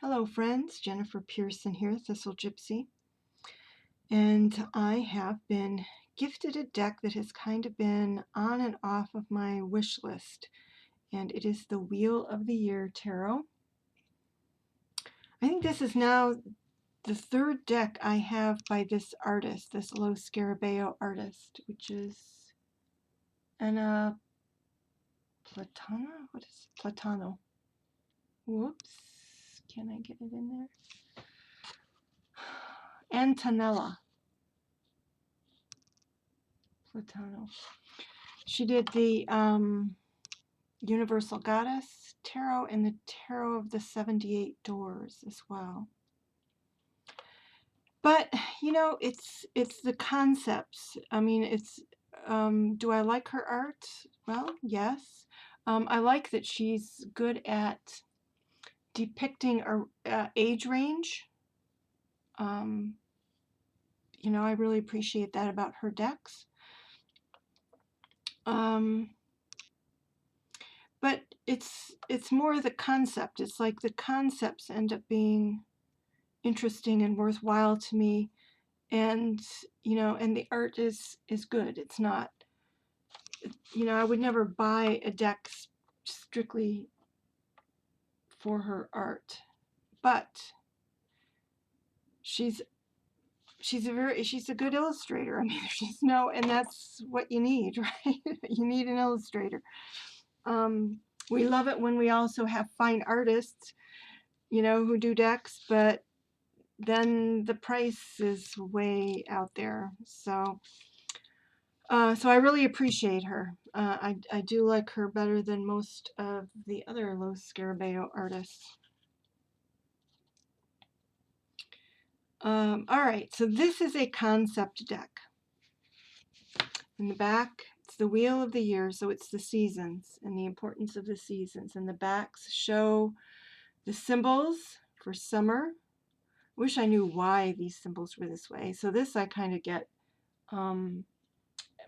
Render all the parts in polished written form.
Hello friends, Jennifer Pearson here, Thistle Gypsy, and I have been gifted a deck that has kind of been on and off of my wish list, and it is the Wheel of the Year Tarot. I think this is now the third deck I have by this artist, this Lo Scarabeo artist, which is Anna Platana? What is it? Platano? Whoops, can I get it in there? Antonella Platano. She did the Universal Goddess Tarot and the Tarot of the 78 Doors as well. But you know, it's the concepts. I mean, it's do I like her art? Well, yes. I like that she's good at depicting a age range. You know, I really appreciate that about her decks. But it's more the concept. It's like the concepts end up being interesting and worthwhile to me, and you know, and the art is good. It's not, you know, I would never buy a deck strictly for her art, but she's a good illustrator. I mean, there's no, and that's what you need, right? You need an illustrator. We love it when we also have fine artists, you know, who do decks, but then the price is way out there. So I really appreciate her. I do like her better than most of the other Lo Scarabeo artists. All right, so this is a concept deck. In the back, it's the Wheel of the Year, so it's the seasons and the importance of the seasons. And the backs show the symbols for summer. I wish I knew why these symbols were this way. So this I kind of get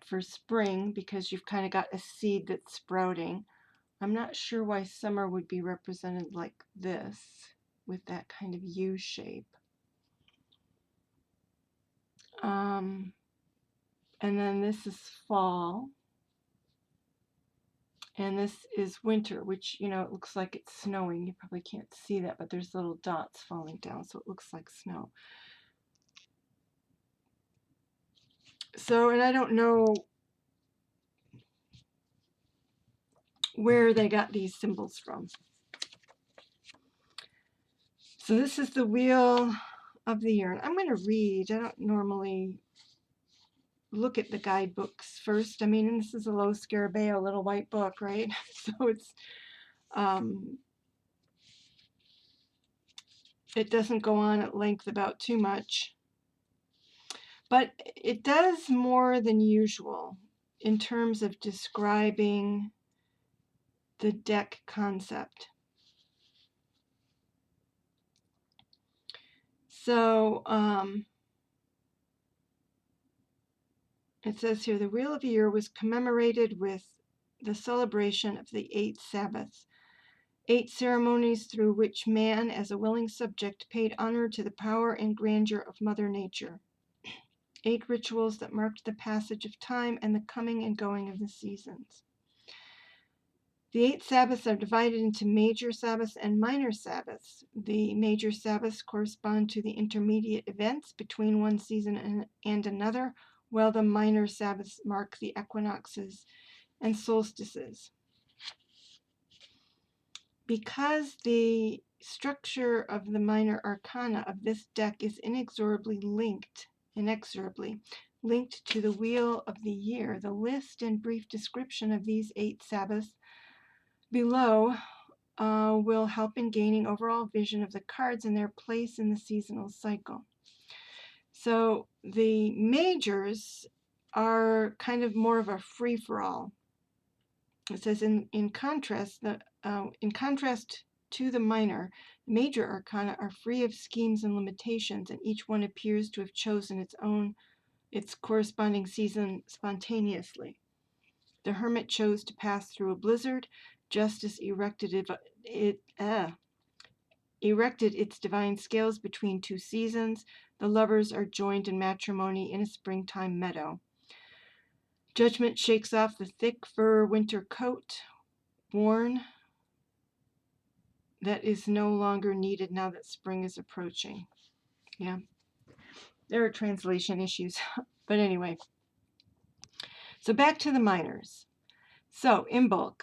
for spring, because you've kind of got a seed that's sprouting. I'm not sure why summer would be represented like this with that kind of U shape. And then this is fall. And this is winter, which, you know, it looks like it's snowing. You probably can't see that, but there's little dots falling down, so it looks like snow. So, and I don't know where they got these symbols from. So this is the Wheel of the Year. I'm going to read. I don't normally look at the guidebooks first. I mean, this is a Lo Scarabeo little white book, right? So it's it doesn't go on at length about too much, but it does more than usual in terms of describing the deck concept. So it says here, the Wheel of the Year was commemorated with the celebration of the 8 Sabbaths, 8 ceremonies through which man, as a willing subject, paid honor to the power and grandeur of Mother Nature. 8 rituals that marked the passage of time and the coming and going of the seasons. The 8 Sabbaths are divided into major Sabbaths and minor Sabbaths. The major Sabbaths correspond to the intermediate events between one season and another, while the minor Sabbaths mark the equinoxes and solstices. Because the structure of the minor arcana of this deck is inexorably linked to the Wheel of the Year, the list and brief description of these 8 Sabbaths below will help in gaining overall vision of the cards and their place in the seasonal cycle. So the majors are kind of more of a free-for-all. It says in contrast to the minor, major arcana are free of schemes and limitations, and each one appears to have chosen its corresponding season spontaneously. The hermit chose to pass through a blizzard. Justice erected erected its divine scales between two seasons. The lovers are joined in matrimony in a springtime meadow. Judgment shakes off the thick fur winter coat worn that is no longer needed now that spring is approaching. Yeah, there are translation issues. But anyway, so back to the minors. So, Imbolc,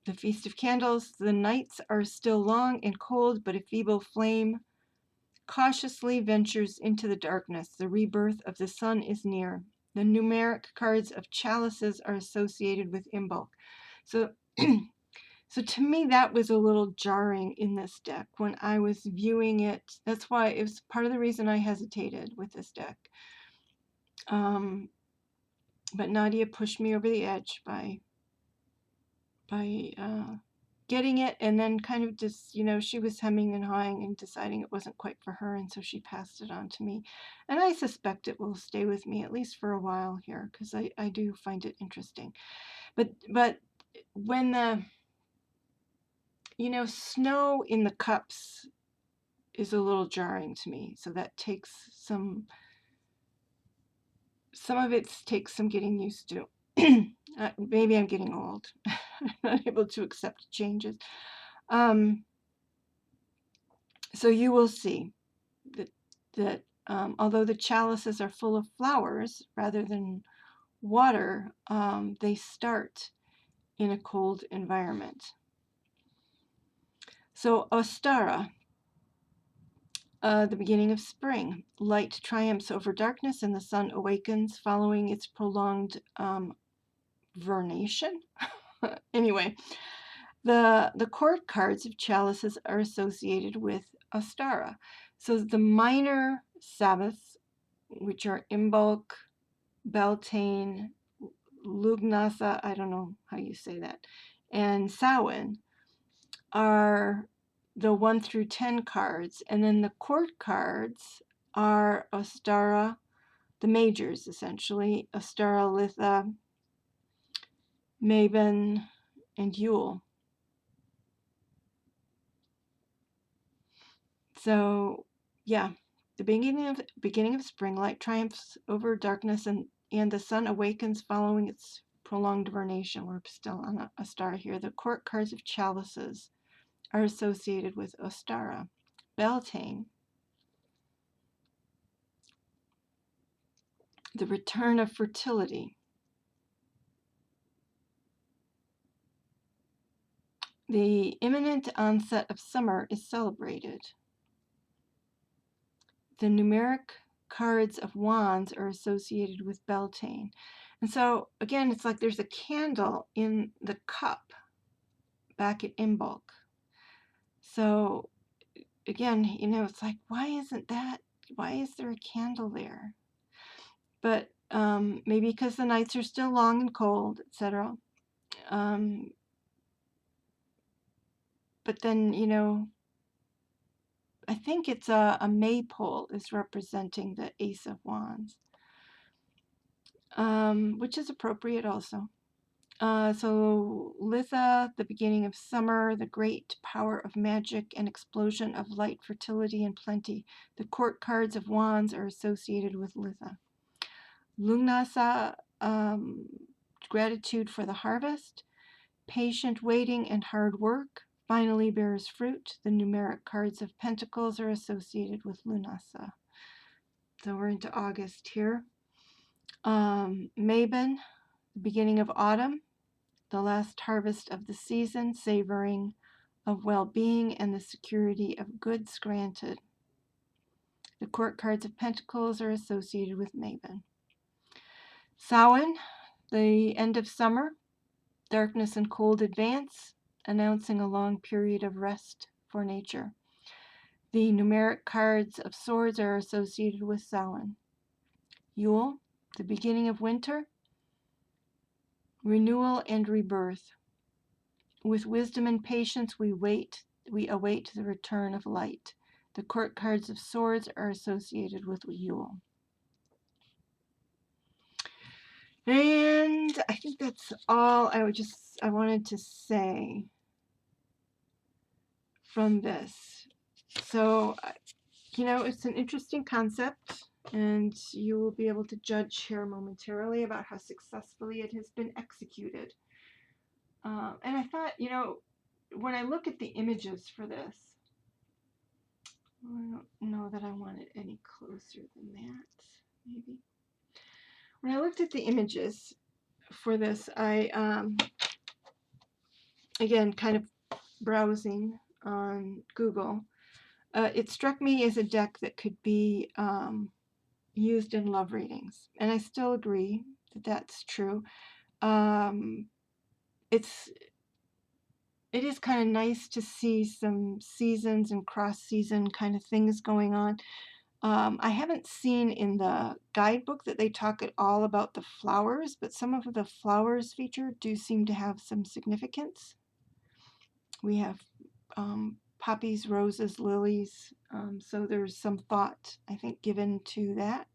the Feast of Candles. The nights are still long and cold, but a feeble flame cautiously ventures into the darkness. The rebirth of the sun is near. The numeric cards of chalices are associated with Imbolc. So, so to me, that was a little jarring in this deck when I was viewing it. That's why it was part of the reason I hesitated with this deck. But Nadia pushed me over the edge by getting it, and then kind of just, she was hemming and hawing and deciding it wasn't quite for her, and so she passed it on to me. And I suspect it will stay with me at least for a while here, because I do find it interesting. But when the, snow in the cups is a little jarring to me, so that takes some of it takes some getting used to. Maybe I'm getting old. I'm not able to accept changes. So you will see that although the chalices are full of flowers rather than water, they start in a cold environment. So Ostara, the beginning of spring. Light triumphs over darkness and the sun awakens following its prolonged vernation. Anyway, the court cards of chalices are associated with Ostara. So the minor Sabbaths, which are Imbolc, Beltane, Lughnasadh, I don't know how you say that, and Samhain, are the 1 through 10 cards, and then the court cards are Ostara, the majors essentially, Ostara, Litha, Mabon, and Yule. So yeah, the beginning of spring, light triumphs over darkness, and the sun awakens following its prolonged vernation. We're still on Ostara here. The court cards of chalices are associated with Ostara. Beltane, the return of fertility. The imminent onset of summer is celebrated. The numeric cards of wands are associated with Beltane. And so, again, it's like there's a candle in the cup back at Imbolc. So, again, it's like, why is there a candle there? But maybe because the nights are still long and cold, etc. But then, I think it's a maypole is representing the Ace of Wands, which is appropriate also. So Litha, the beginning of summer, the great power of magic and explosion of light, fertility, and plenty. The court cards of wands are associated with Litha. Lughnasadh, gratitude for the harvest. Patient waiting and hard work finally bears fruit. The numeric cards of pentacles are associated with Lughnasadh. So we're into August here. Mabon, the beginning of autumn, the last harvest of the season, savoring of well-being and the security of goods granted. The court cards of pentacles are associated with Mabon. Samhain, the end of summer, darkness and cold advance, announcing a long period of rest for nature. The numeric cards of swords are associated with Samhain. Yule, the beginning of winter, renewal and rebirth. With wisdom and patience we await the return of light. The court cards of swords are associated with Yule. And I think that's all I wanted to say from this. So, it's an interesting concept, and you will be able to judge here momentarily about how successfully it has been executed. And I thought, when I look at the images for this, I don't know that I want it any closer than that, maybe. When I looked at the images for this, I, again, kind of browsing on Google, it struck me as a deck that could be used in love readings. And I still agree that that's true. It is kind of nice to see some seasons and cross-season kind of things going on. I haven't seen in the guidebook that they talk at all about the flowers, but some of the flowers featured do seem to have some significance. We have poppies, roses, lilies, so there's some thought, I think, given to that.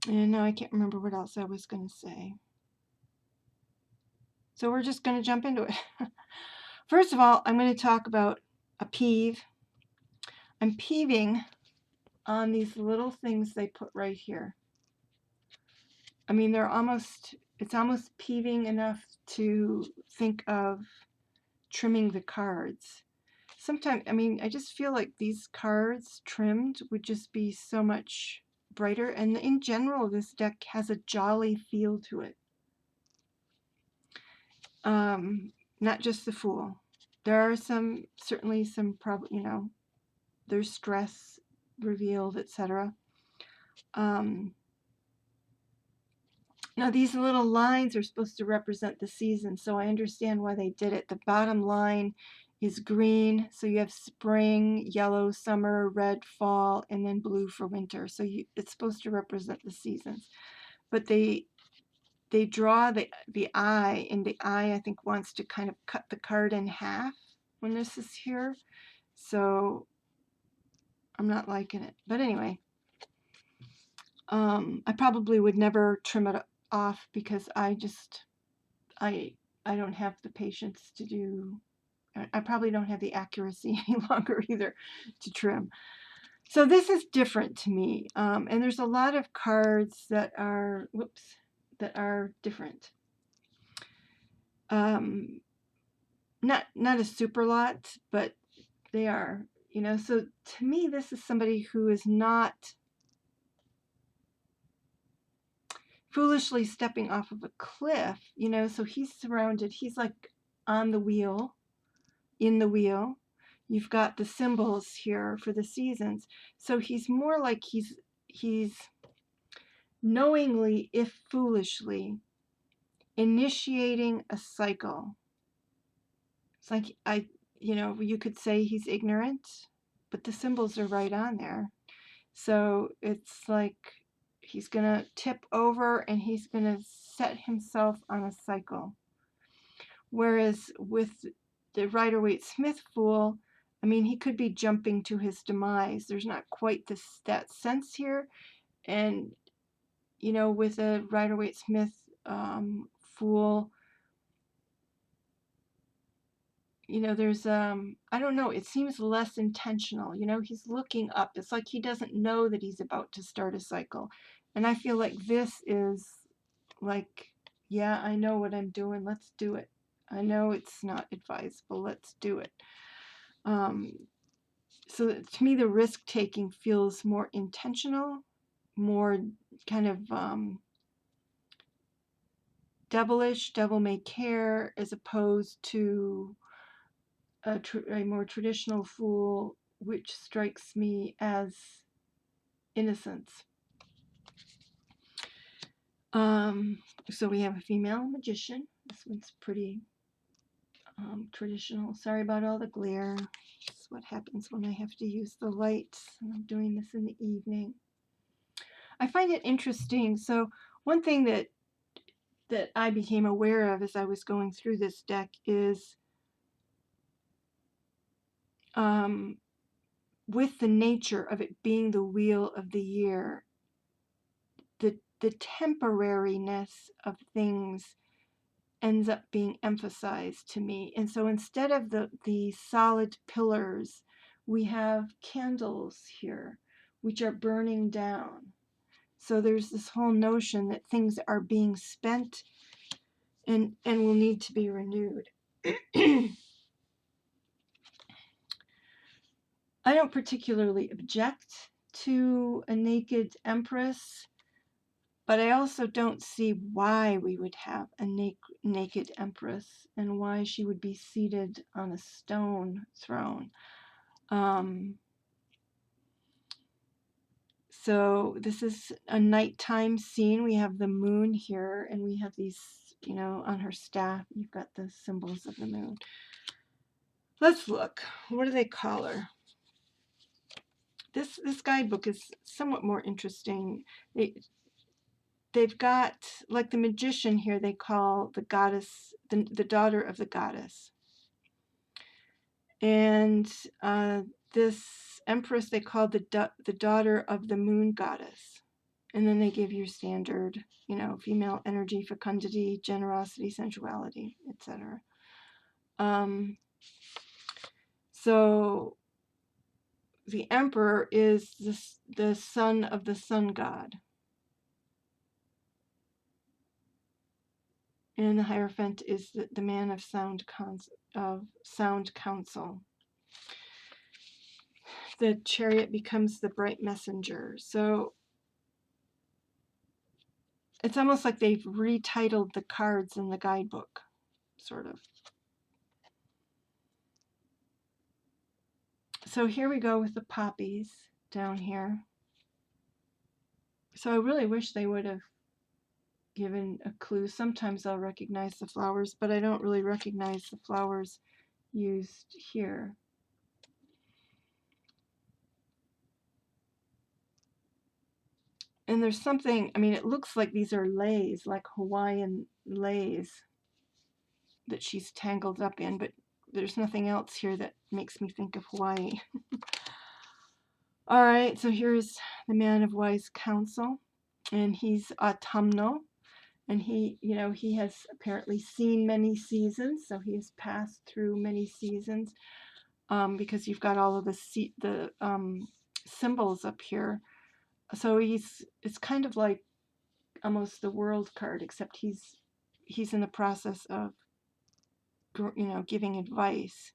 And now I can't remember what else I was going to say. So we're just going to jump into it. First of all, I'm going to talk about a peeve. I'm peeving on these little things they put right here. I mean, it's almost peeving enough to think of trimming the cards. Sometimes, I mean, I just feel like these cards trimmed would just be so much brighter. And in general, this deck has a jolly feel to it. Not just the Fool. There are certainly some there's stress revealed, etc. Now these little lines are supposed to represent the season, so I understand why they did it. The bottom line is green, so you have spring, yellow, summer, red, fall, and then blue for winter. So it's supposed to represent the seasons. But they draw the eye, and the eye, I think, wants to kind of cut the card in half when this is here. So I'm not liking it. But anyway, I probably would never trim it off because I don't have the patience to do. I probably don't have the accuracy any longer either to trim. So this is different to me, and there's a lot of cards that are different. Not a super lot, but they are, so to me this is somebody who is not foolishly stepping off of a cliff, so he's surrounded, he's like on the wheel, in the wheel. You've got the symbols here for the seasons, so he's more like he's knowingly, if foolishly, initiating a cycle. It's like you could say he's ignorant, but the symbols are right on there. So it's like he's going to tip over and he's going to set himself on a cycle. Whereas with the Rider-Waite-Smith Fool, I mean, he could be jumping to his demise. There's not quite that sense here. And, with a Rider-Waite-Smith Fool, there's, I don't know, it seems less intentional. He's looking up. It's like he doesn't know that he's about to start a cycle. And I feel like this is like, yeah, I know what I'm doing. Let's do it. I know it's not advisable. Let's do it. So to me, the risk-taking feels more intentional, more kind of devilish, devil may care, as opposed to a more traditional fool, which strikes me as innocence. So we have a female magician. This one's pretty traditional. Sorry about all the glare. That's what happens when I have to use the lights, and I'm doing this in the evening. I find it interesting. So one thing that I became aware of as I was going through this deck is with the nature of it being the wheel of the year, the temporariness of things ends up being emphasized to me. And so instead of the solid pillars, we have candles here, which are burning down. So there's this whole notion that things are being spent and will need to be renewed. I don't particularly object to a naked empress, but I also don't see why we would have a naked empress and why she would be seated on a stone throne. So this is a nighttime scene. We have the moon here, and we have these, on her staff, you've got the symbols of the moon. Let's look. What do they call her? This guidebook is somewhat more interesting. They've got, like the magician here, they call the goddess, the daughter of the goddess. And this empress they call the daughter of the moon goddess. And then they give you standard, female energy, fecundity, generosity, sensuality, etc. So the emperor is the son of the sun god. And the Hierophant is the man of sound counsel. The chariot becomes the bright messenger. So it's almost like they've retitled the cards in the guidebook, sort of. So here we go with the poppies down here. So I really wish they would have given a clue. Sometimes I'll recognize the flowers, but I don't really recognize the flowers used here. And there's something, it looks like these are leis, like Hawaiian leis that she's tangled up in, but there's nothing else here that makes me think of Hawaii. All right, so here's the man of wise counsel, and he's autumnal, and he has apparently seen many seasons, so he has passed through many seasons, because you've got all of the symbols up here. So it's kind of like almost the world card, except he's in the process of giving advice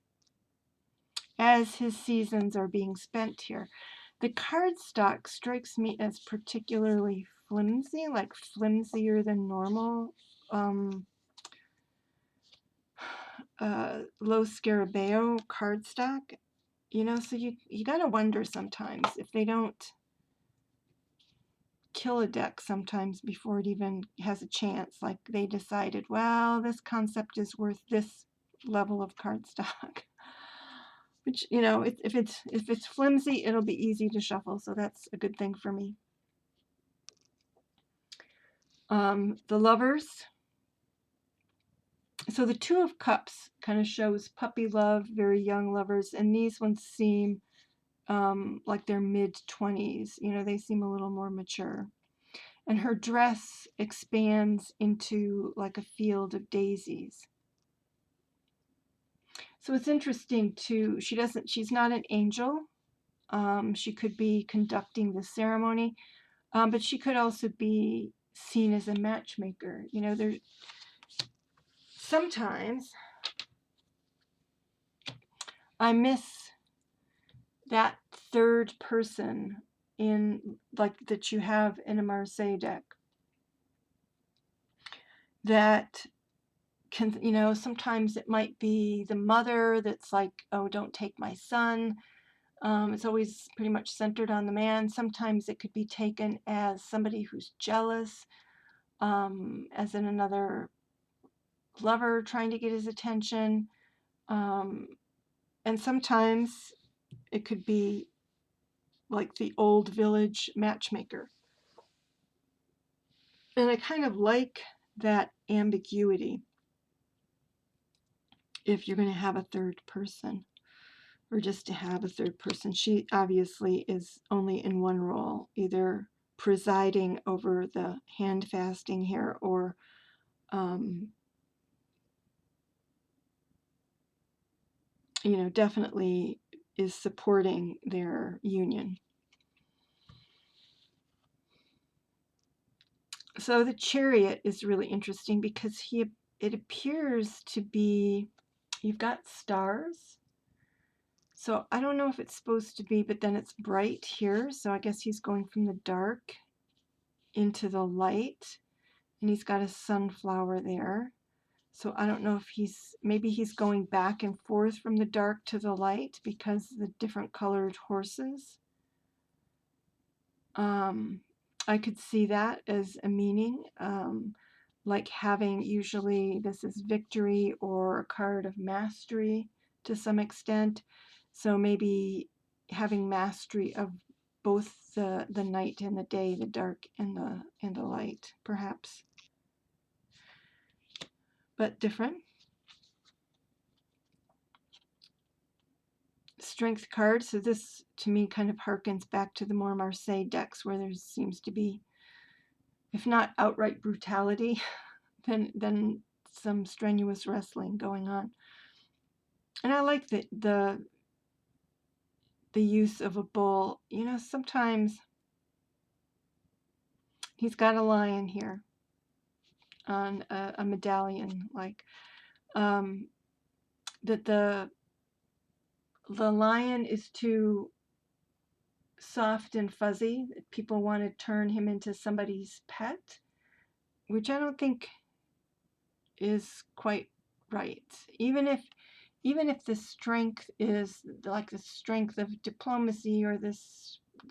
as his seasons are being spent here. The cardstock strikes me as particularly flimsy, like flimsier than normal. Lo Scarabeo cardstock, so you gotta wonder sometimes if they don't kill a deck sometimes before it even has a chance. Like they decided, well, this concept is worth this level of cardstock. Which, if it's flimsy, it'll be easy to shuffle, so that's a good thing for me. The lovers. So the Two of Cups kind of shows puppy love, very young lovers, and these ones seem like they're mid-20s. They seem a little more mature. And her dress expands into like a field of daisies. So it's interesting too. She's not an angel. She could be conducting the ceremony, but she could also be seen as a matchmaker. Sometimes I miss that third person that you have in a Marseille deck. That can, sometimes it might be the mother that's like, oh, don't take my son. It's always pretty much centered on the man. Sometimes it could be taken as somebody who's jealous, as in another lover trying to get his attention. And sometimes it could be like the old village matchmaker. And I kind of like that ambiguity if you're going to have a third person, or just to have a third person. She obviously is only in one role, either presiding over the hand fasting here or you know, definitely is supporting their union. So the Chariot is really interesting because it appears to be, you've got stars. So I don't know if it's supposed to be, but then it's bright here. So I guess he's going from the dark into the light, and he's got a sunflower there. So I don't know if maybe he's going back and forth from the dark to the light because the different colored horses. I could see that as a meaning, like having, usually this is victory or a card of mastery to some extent. So maybe having mastery of both the night and the day, the dark and the light, perhaps, but different. Strength card. So this to me kind of harkens back to the more Marseille decks where there seems to be, if not outright brutality, then some strenuous wrestling going on. And I like the use of a bull. You know, sometimes he's got a lion here on a medallion, like that the lion is too soft and fuzzy. People want to turn him into somebody's pet, which I don't think is quite right. Even if the strength is like the strength of diplomacy or the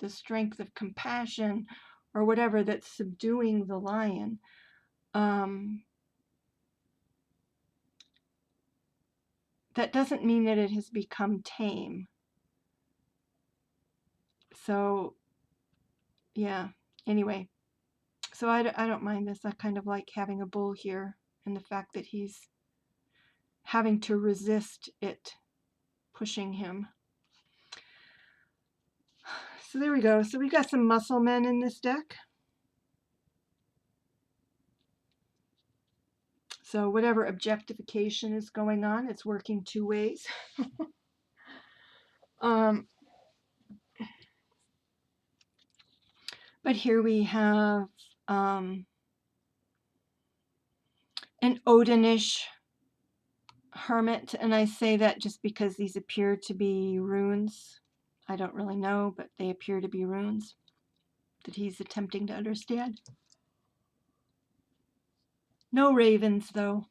strength of compassion or whatever that's subduing the lion, that doesn't mean that it has become tame. So yeah, anyway, so I don't mind this. I kind of like having a bull here and the fact that he's having to resist it pushing him. So there we go. So we've got some muscle men in this deck. So whatever objectification is going on, it's working two ways. But here we have an Odinish hermit, and I say that just because these appear to be runes. I don't really know, but they appear to be runes that he's attempting to understand. No ravens, though,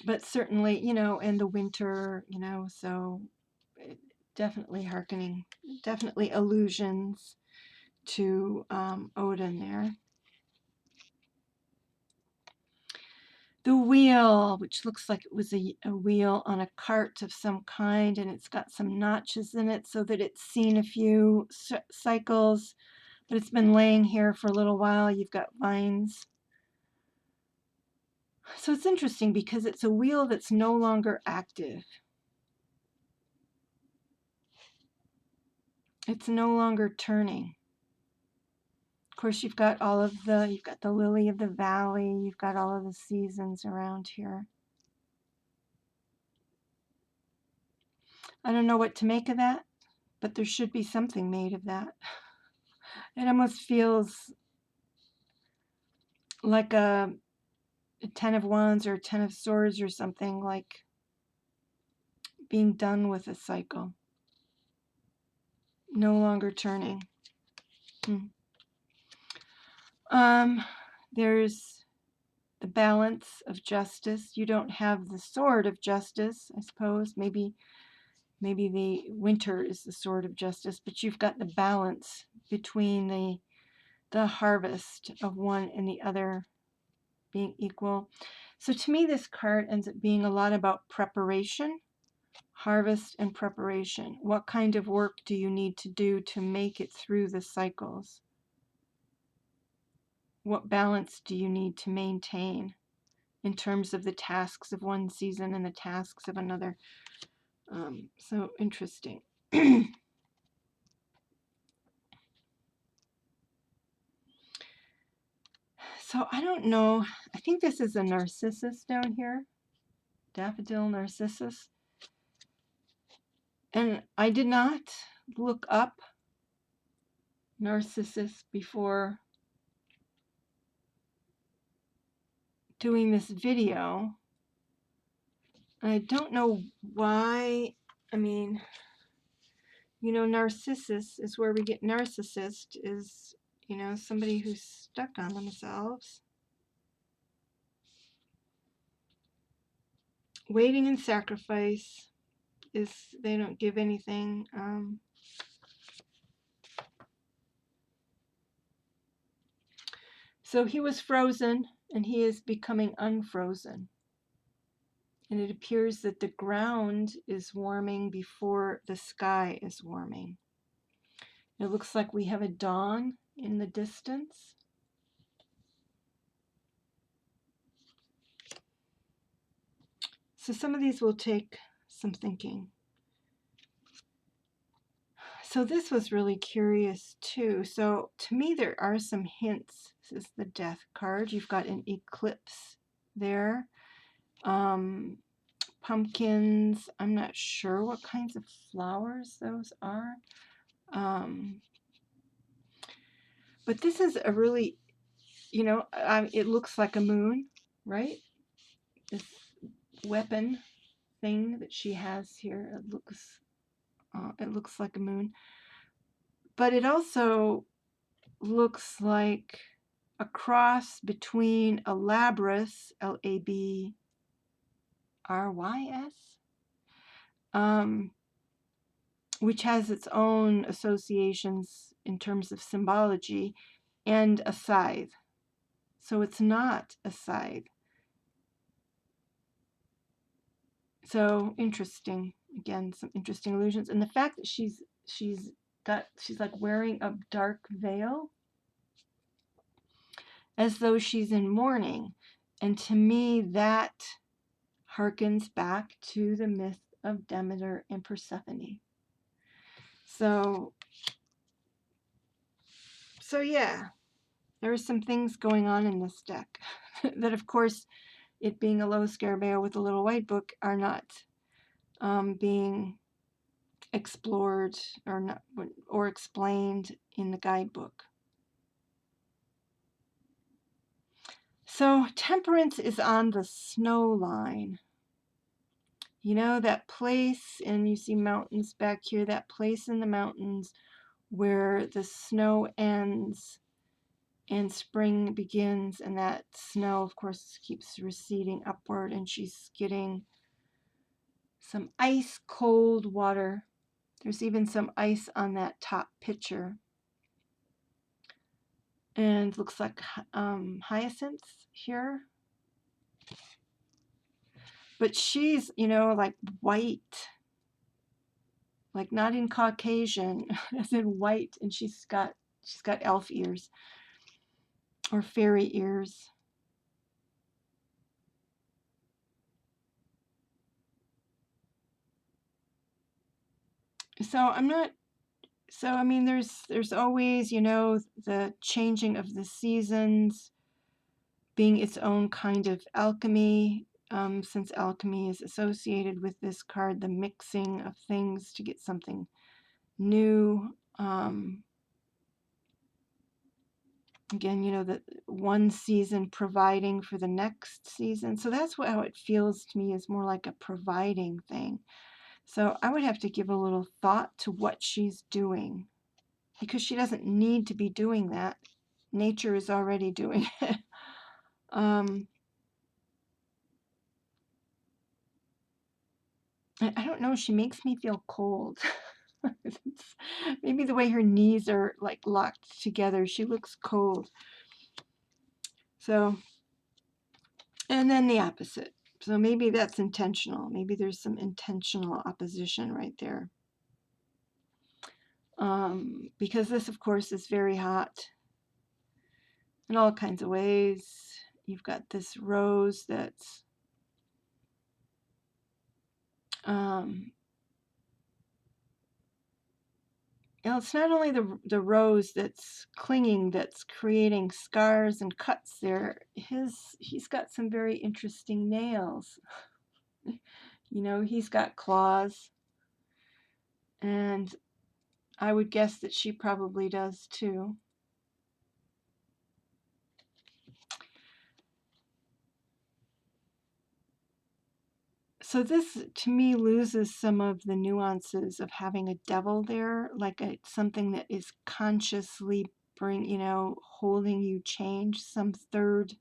but certainly, you know, in the winter, you know, so definitely hearkening, definitely allusions to Odin there. The wheel, which looks like it was a wheel on a cart of some kind, and it's got some notches in it so that it's seen a few cycles, but it's been laying here for a little while. You've got vines. So it's interesting because it's a wheel that's no longer active. It's no longer turning. Of course, you've got the lily of the valley, you've got all of the seasons around here. I don't know what to make of that, but there should be something made of that. It almost feels like a 10 of Wands or a 10 of Swords or something, like being done with a cycle. No longer turning. There's the balance of justice. You don't have the sword of justice, I suppose. Maybe the winter is the sword of justice, but you've got the balance between the harvest of one and the other being equal. So to me, this card ends up being a lot about preparation, harvest and preparation. What kind of work do you need to do to make it through the cycles? What balance do you need to maintain in terms of the tasks of one season and the tasks of another? So interesting. So I don't know. I think this is a narcissus down here. Daffodil narcissus. And I did not look up Narcissus before doing this video. I don't know why. I mean, you know, Narcissus is where we get narcissist, is, you know, somebody who's stuck on themselves. Waiting and sacrifice is, they don't give anything. So he was frozen and he is becoming unfrozen. And it appears that the ground is warming before the sky is warming. It looks like we have a dawn in the distance. So some of these will take some thinking. So this was really curious too. So to me, there are some hints. This is the Death card. You've got an eclipse there. Pumpkins. I'm not sure what kinds of flowers those are. But this is a really, you know, it looks like a moon, right? This weapon thing that she has here, it looks like a moon. But it also looks like a cross between a labrys, Labrys, which has its own associations in terms of symbology, and a scythe. So it's not a scythe. So interesting. Again, some interesting illusions. And the fact that she's like wearing a dark veil, as though she's in mourning. And to me, that harkens back to the myth of Demeter and Persephone. So yeah, there are some things going on in this deck that, of course, it being a low Scarabeo with a little white book, are not being explored or explained in the guidebook. So Temperance is on the snow line. You know, that place, and you see mountains back here, that place in the mountains where the snow ends and spring begins, and that snow, of course, keeps receding upward, and she's getting some ice cold water. There's even some ice on that top picture. And looks like hyacinths here. But she's, you know, like white, like not in Caucasian, as in white, and she's got elf ears or fairy ears. So I mean, there's always, you know, the changing of the seasons being its own kind of alchemy, since alchemy is associated with this card, the mixing of things to get something new. Again, you know, that one season providing for the next season. So that's how it feels to me, is more like a providing thing. So I would have to give a little thought to what she's doing, because she doesn't need to be doing that. Nature is already doing it. I don't know, she makes me feel cold. Maybe the way her knees are like locked together, she looks cold. So, and then the opposite. So maybe that's intentional. Maybe there's some intentional opposition right there. Because this, of course, is very hot in all kinds of ways. You've got this rose that's you know, it's not only the rose that's clinging, that's creating scars and cuts there. He's got some very interesting nails. You know, he's got claws. And I would guess that she probably does too. So this, to me, loses some of the nuances of having a devil there, like something that is consciously holding you change, some third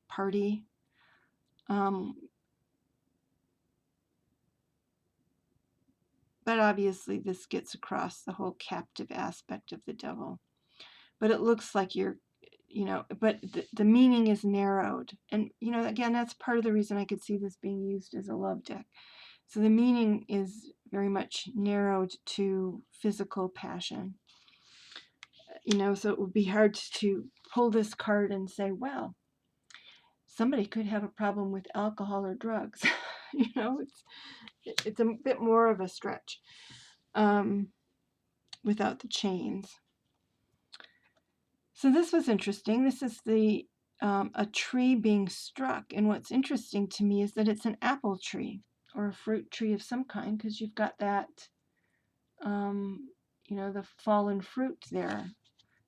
party. But obviously this gets across the whole captive aspect of the devil. But it looks like but the meaning is narrowed. And, again, that's part of the reason I could see this being used as a love deck. So the meaning is very much narrowed to physical passion. So it would be hard to pull this card and say, well, somebody could have a problem with alcohol or drugs. It's a bit more of a stretch without the chains. So this was interesting. This is a tree being struck, and what's interesting to me is that it's an apple tree or a fruit tree of some kind, because you've got that, the fallen fruit there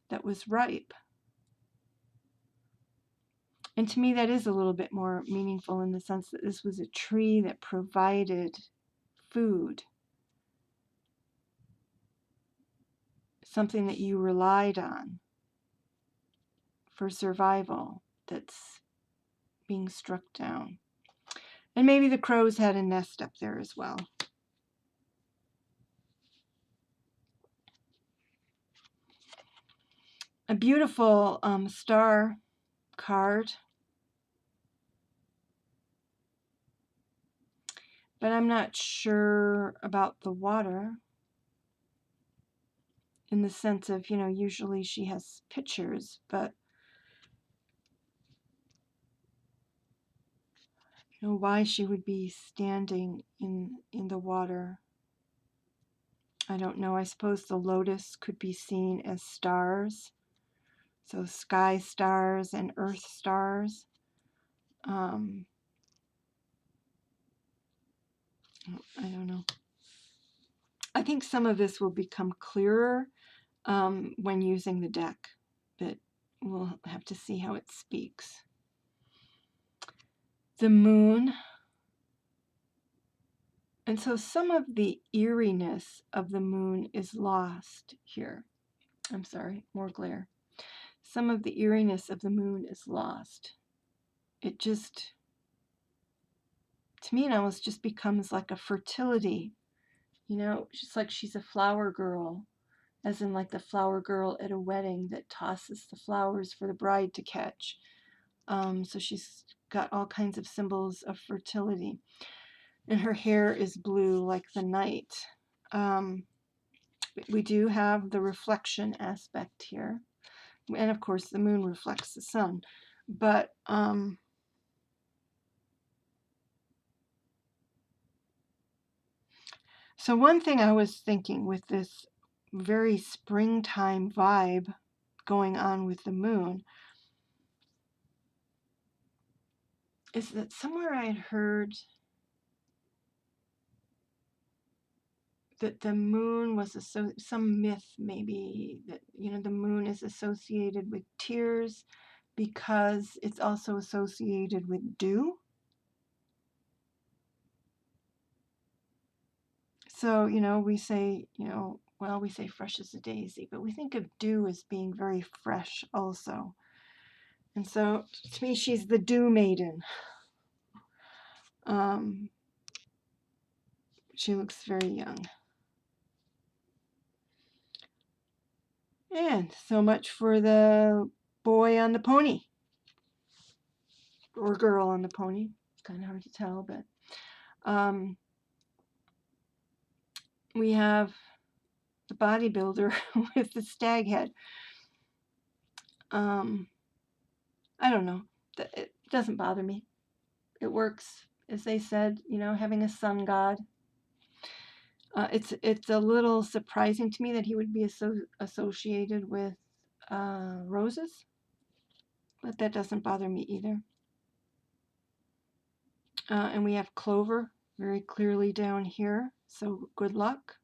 that was ripe. And to me, that is a little bit more meaningful in the sense that this was a tree that provided food, something that you relied on for survival, that's being struck down. And maybe the crows had a nest up there as well. A beautiful star card. But I'm not sure about the water, in the sense of, usually she has pictures, but why she would be standing in the water, I don't know. I suppose the lotus could be seen as stars, so sky stars and earth stars. I don't know. I think some of this will become clearer when using the deck, but we'll have to see how it speaks. The moon. And so some of the eeriness of the moon is lost here. I'm sorry, more glare. Some of the eeriness of the moon is lost. It just, to me, it almost just becomes like a fertility. Just like she's a flower girl, as in like the flower girl at a wedding that tosses the flowers for the bride to catch. So she's got all kinds of symbols of fertility. And her hair is blue like the night. We do have the reflection aspect here. And of course, the moon reflects the sun. But so one thing I was thinking with this very springtime vibe going on with the moon is that somewhere I had heard that the moon was some myth, maybe, that the moon is associated with tears because it's also associated with dew. So we say we say fresh as a daisy, but we think of dew as being very fresh also. And so to me, she's the dew maiden. She looks very young. And so much for the boy on the pony. Or girl on the pony. It's kind of hard to tell, but we have the bodybuilder with the stag head. I don't know. It doesn't bother me. It works, as they said, having a sun god. It's a little surprising to me that he would be associated with roses, but that doesn't bother me either. And we have clover very clearly down here, so good luck.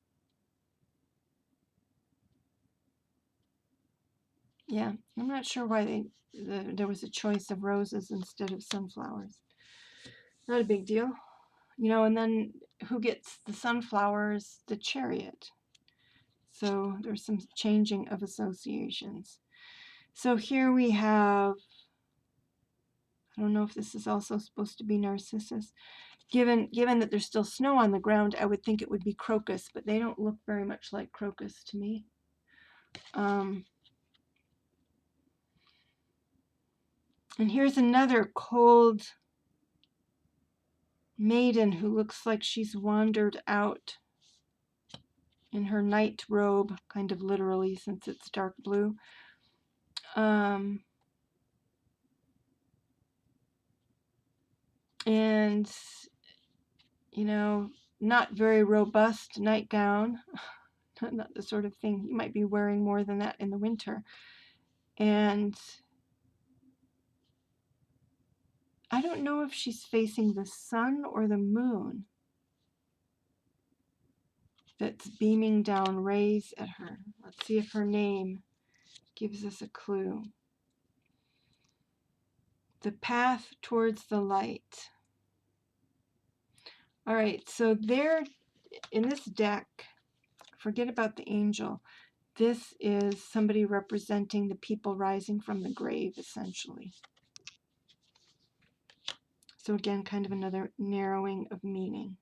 Yeah, I'm not sure why there was a choice of roses instead of sunflowers. Not a big deal. You know, and then who gets the sunflowers? The Chariot. So there's some changing of associations. So here we have, I don't know if this is also supposed to be Narcissus. Given that there's still snow on the ground, I would think it would be crocus, but they don't look very much like crocus to me. And here's another cold maiden who looks like she's wandered out in her night robe, kind of literally since it's dark blue. And, you know, not very robust nightgown. Not the sort of thing you might be wearing more than that in the winter. And I don't know if she's facing the sun or the moon that's beaming down rays at her. Let's see if her name gives us a clue. The path towards the light. All right, so there in this deck, forget about the angel. This is somebody representing the people rising from the grave, essentially. So again, kind of another narrowing of meaning,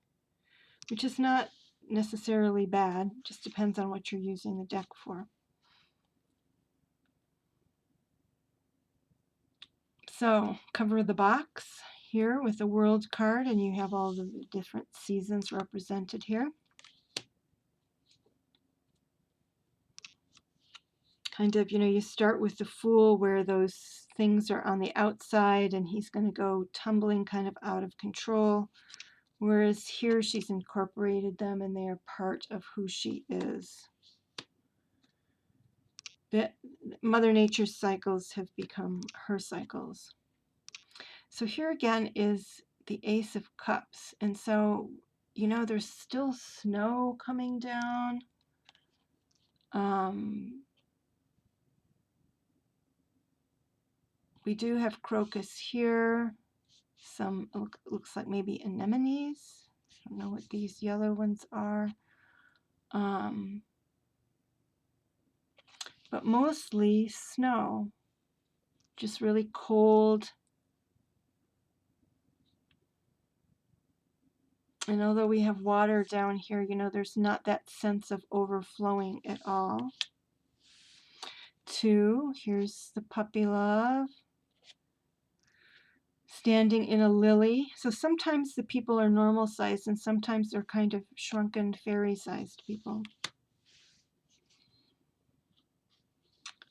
which is not necessarily bad, just depends on what you're using the deck for. So cover the box here with the world card, and you have all the different seasons represented here. Kind of, you know, you start with the Fool where those things are on the outside and he's going to go tumbling kind of out of control. Whereas here she's incorporated them and they are part of who she is. Mother Nature's cycles have become her cycles. So here again is the Ace of Cups. And so, you know, there's still snow coming down. We do have crocus here. Some looks like maybe anemones. I don't know what these yellow ones are. But mostly snow. Just really cold. And although we have water down here, you know, there's not that sense of overflowing at all. 2, here's the puppy love. Standing in a lily. So sometimes the people are normal sized and sometimes they're kind of shrunken fairy sized people.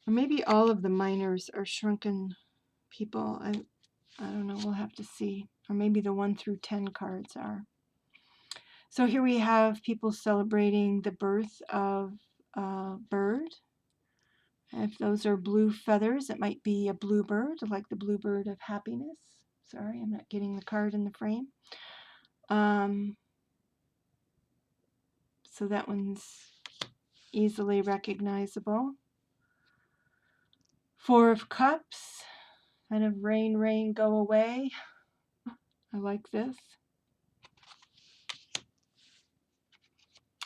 Or maybe all of the minors are shrunken people. I don't know, we'll have to see. Or maybe the 1 through 10 cards are. So here we have people celebrating the birth of a bird. If those are blue feathers, it might be a bluebird, like the bluebird of happiness. Sorry, I'm not getting the card in the frame. So that one's easily recognizable. 4 of Cups, kind of rain, rain, go away. I like this.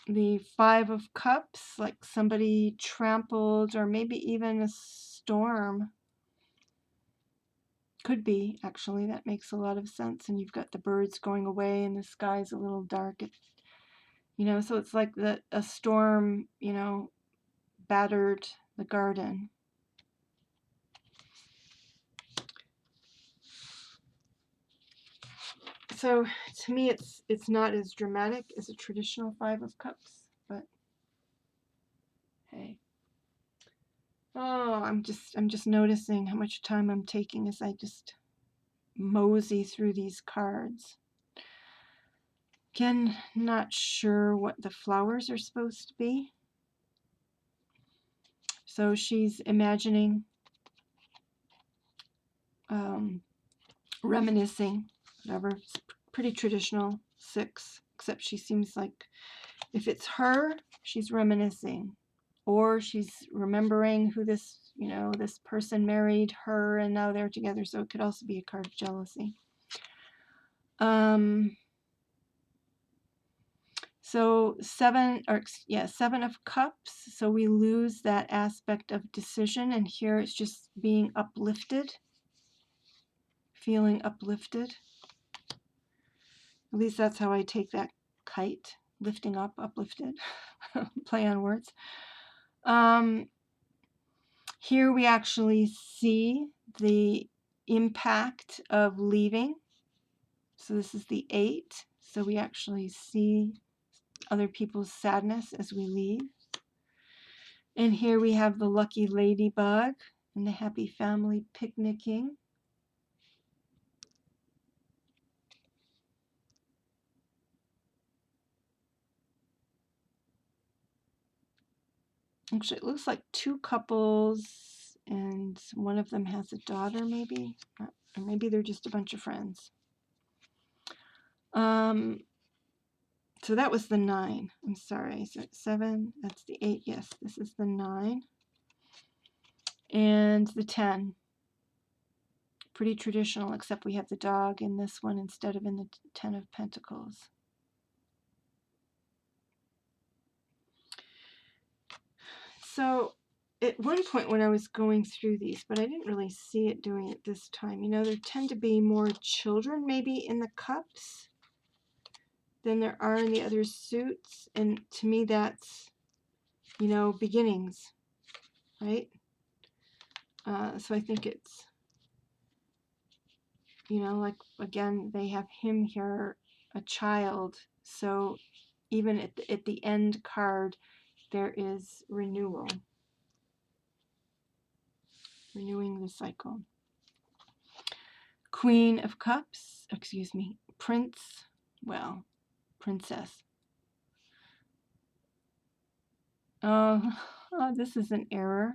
The 5 of Cups, like somebody trampled, or maybe even a storm. Could be, actually. That makes a lot of sense. And you've got the birds going away and the sky's a little dark. You know, so it's like a storm, you know, battered the garden. So to me, it's not as dramatic as a traditional 5 of Cups, but hey. Oh, I'm just noticing how much time I'm taking as I just mosey through these cards. Again, not sure what the flowers are supposed to be. So she's imagining, reminiscing, whatever, pretty traditional 6, except she seems like if it's her, she's reminiscing, or she's remembering who this, this person married her and now they're together. So it could also be a card of jealousy. So 7 of Cups. So we lose that aspect of decision, and here it's just being uplifted, feeling uplifted. At least that's how I take that kite, lifting up, uplifted, play on words. Here we actually see the impact of leaving. So this is the 8. So we actually see other people's sadness as we leave. And here we have the lucky ladybug and the happy family picnicking. Actually, it looks like 2 couples, and one of them has a daughter, maybe, or maybe they're just a bunch of friends. So that was the 9. I'm sorry. So 7, that's the 8. Yes, this is the 9. And the 10. Pretty traditional, except we have the dog in this one instead of in the 10 of Pentacles. So at one point when I was going through these, but I didn't really see it doing it this time, there tend to be more children maybe in the cups than there are in the other suits. And to me, that's, beginnings, right? So I think it's, like, again, they have him here, a child. So even at the end card, there is renewal, renewing the cycle. Queen of Cups, Princess. Oh, this is an error.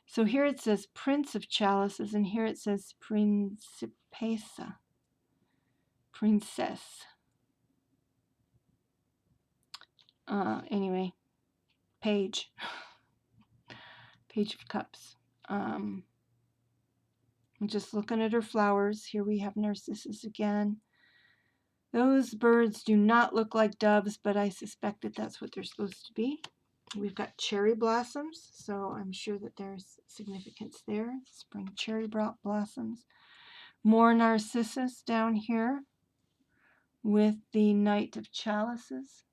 So here it says Prince of Chalices, and here it says Principessa, Princess. Anyway, Page of Cups. I'm just looking at her flowers. Here we have Narcissus again. Those birds do not look like doves, but I suspect that that's what they're supposed to be. We've got cherry blossoms, so I'm sure that there's significance there. Spring cherry blossoms. More Narcissus down here with the Knight of Chalices.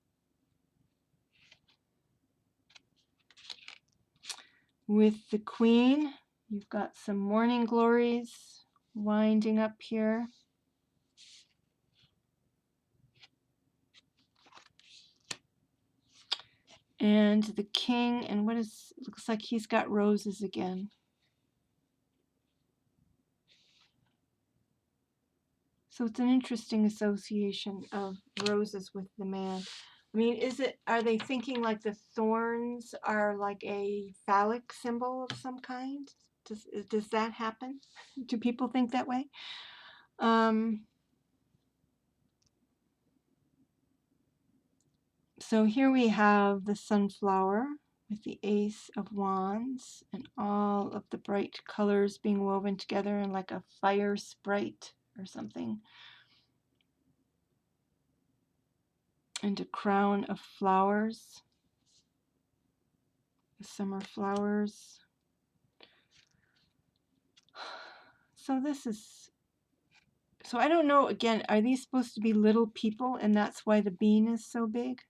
With the Queen, you've got some morning glories winding up here. And the King, and looks like he's got roses again. So it's an interesting association of roses with the man. I mean, are they thinking like the thorns are like a phallic symbol of some kind? Does that happen? Do people think that way? So here we have the sunflower with the Ace of Wands and all of the bright colors being woven together in like a fire sprite or something. And a crown of flowers, the summer flowers. So I don't know, again, are these supposed to be little people and that's why the bean is so big?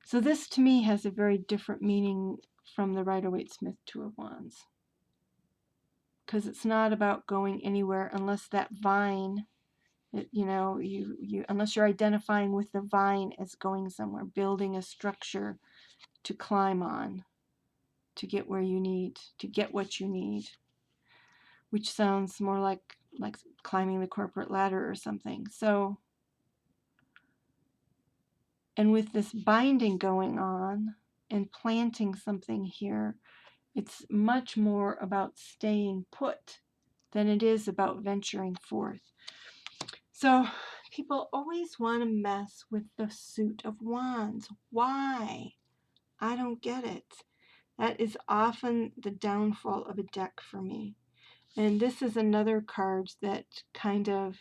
So this to me has a very different meaning from the Rider-Waite-Smith Two of Wands. Because it's not about going anywhere unless that vine, unless you're identifying with the vine as going somewhere, building a structure to climb on, to get where you need, to get what you need, which sounds more like climbing the corporate ladder or something. So, and with this binding going on and planting something here, It's much more about staying put than it is about venturing forth. So people always want to mess with the suit of wands. Why? I don't get it. That is often the downfall of a deck for me. And this is another card that kind of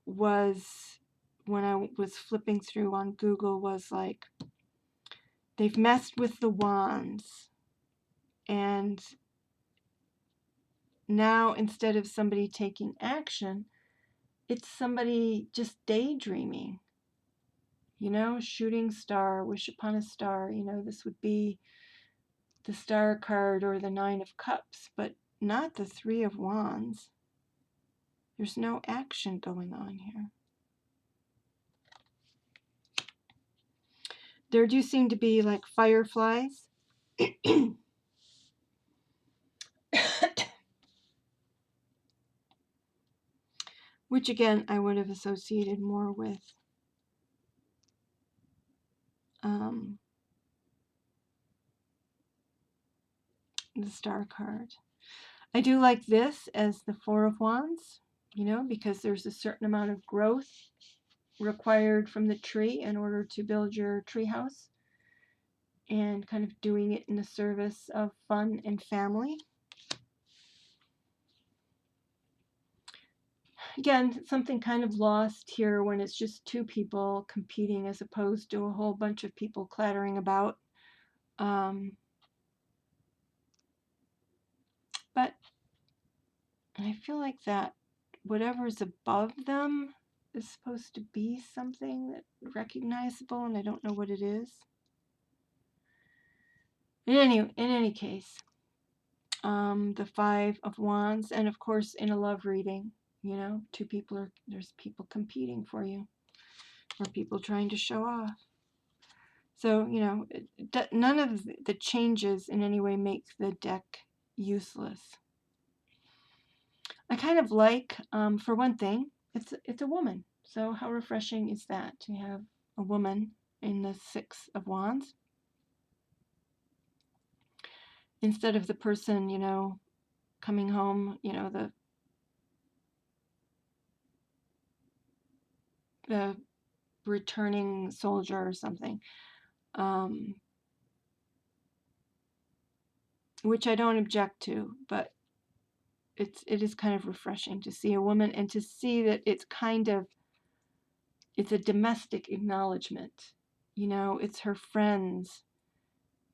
was, when I was flipping through on Google, was like, they've messed with the wands. And now instead of somebody taking action, it's somebody just daydreaming. You know, shooting star, wish upon a star. You know, this would be the star card or the 9 of cups, but not the 3 of wands. There's no action going on here. There do seem to be like fireflies. Which again, I would have associated more with the star card. I do like this as the 4 of wands, you know, because there's a certain amount of growth required from the tree in order to build your tree house, and kind of doing it in the service of fun and family. Again, something kind of lost here when it's just 2 people competing as opposed to a whole bunch of people clattering about. But I feel like that whatever's above them is supposed to be something that recognizable, and I don't know what it is. In any case, the 5 of wands, and of course in a love reading, you know, there's people competing for you, or people trying to show off. So, you know, none of the changes in any way make the deck useless. I kind of like, for one thing, it's a woman. So how refreshing is that to have a woman in the 6 of wands instead of the person, you know, coming home, you know, the returning soldier or something, which I don't object to, but it is kind of refreshing to see a woman and to see that it's a domestic acknowledgement. You know, it's her friends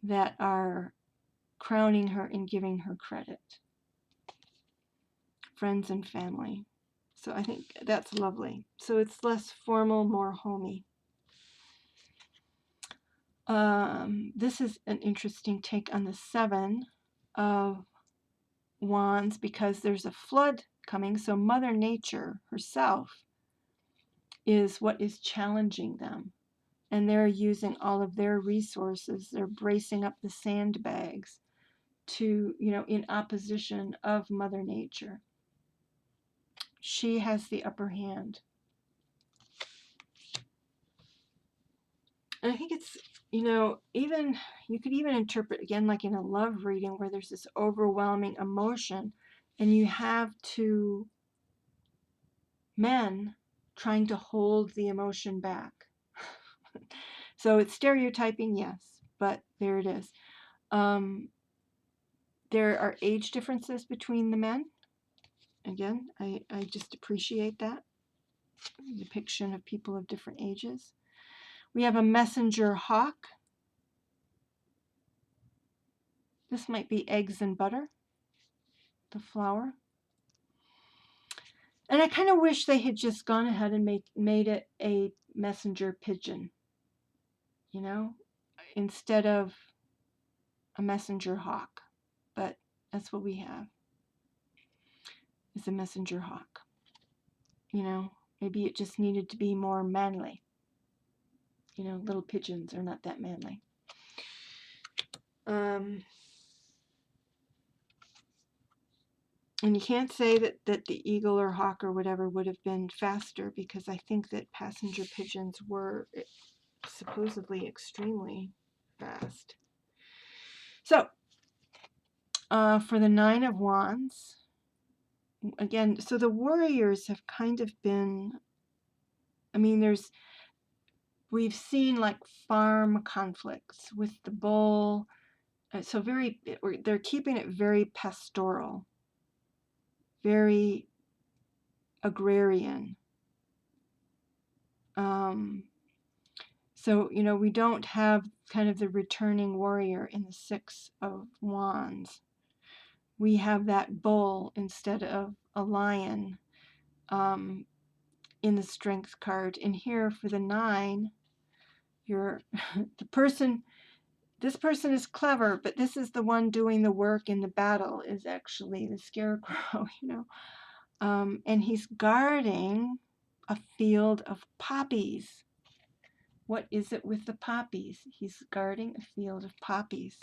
that are crowning her and giving her credit. Friends and family. So I think that's lovely. So it's less formal, more homey. This is an interesting take on the 7 of wands because there's a flood coming. So Mother Nature herself is what is challenging them. And they're using all of their resources. They're bracing up the sandbags to, you know, in opposition of Mother Nature. She has the upper hand. And I think it's, you know, even, you could even interpret, again, like in a love reading where there's this overwhelming emotion and you have 2 men trying to hold the emotion back. So it's stereotyping, yes, but there it is. There are age differences between the men. Again, I just appreciate that. Depiction of people of different ages. We have a messenger hawk. This might be eggs and butter, the flower. And I kind of wish they had just gone ahead and made it a messenger pigeon, you know, instead of a messenger hawk. But that's what we have, is a messenger hawk. You know, maybe it just needed to be more manly. You know, little pigeons are not that manly. And you can't say that the eagle or hawk or whatever would have been faster, because I think that passenger pigeons were supposedly extremely fast. So, for the Nine of Wands, again, so the warriors have kind of been, I mean, we've seen like farm conflicts with the bull. So they're keeping it very pastoral, very agrarian. So, we don't have kind of the returning warrior in the Six of Wands. We have that bull instead of a lion in the Strength card. And here for the 9, you're this person is clever, but this is the one doing the work in the battle is actually the Scarecrow, and he's guarding a field of poppies. What is it with the poppies? He's guarding a field of poppies.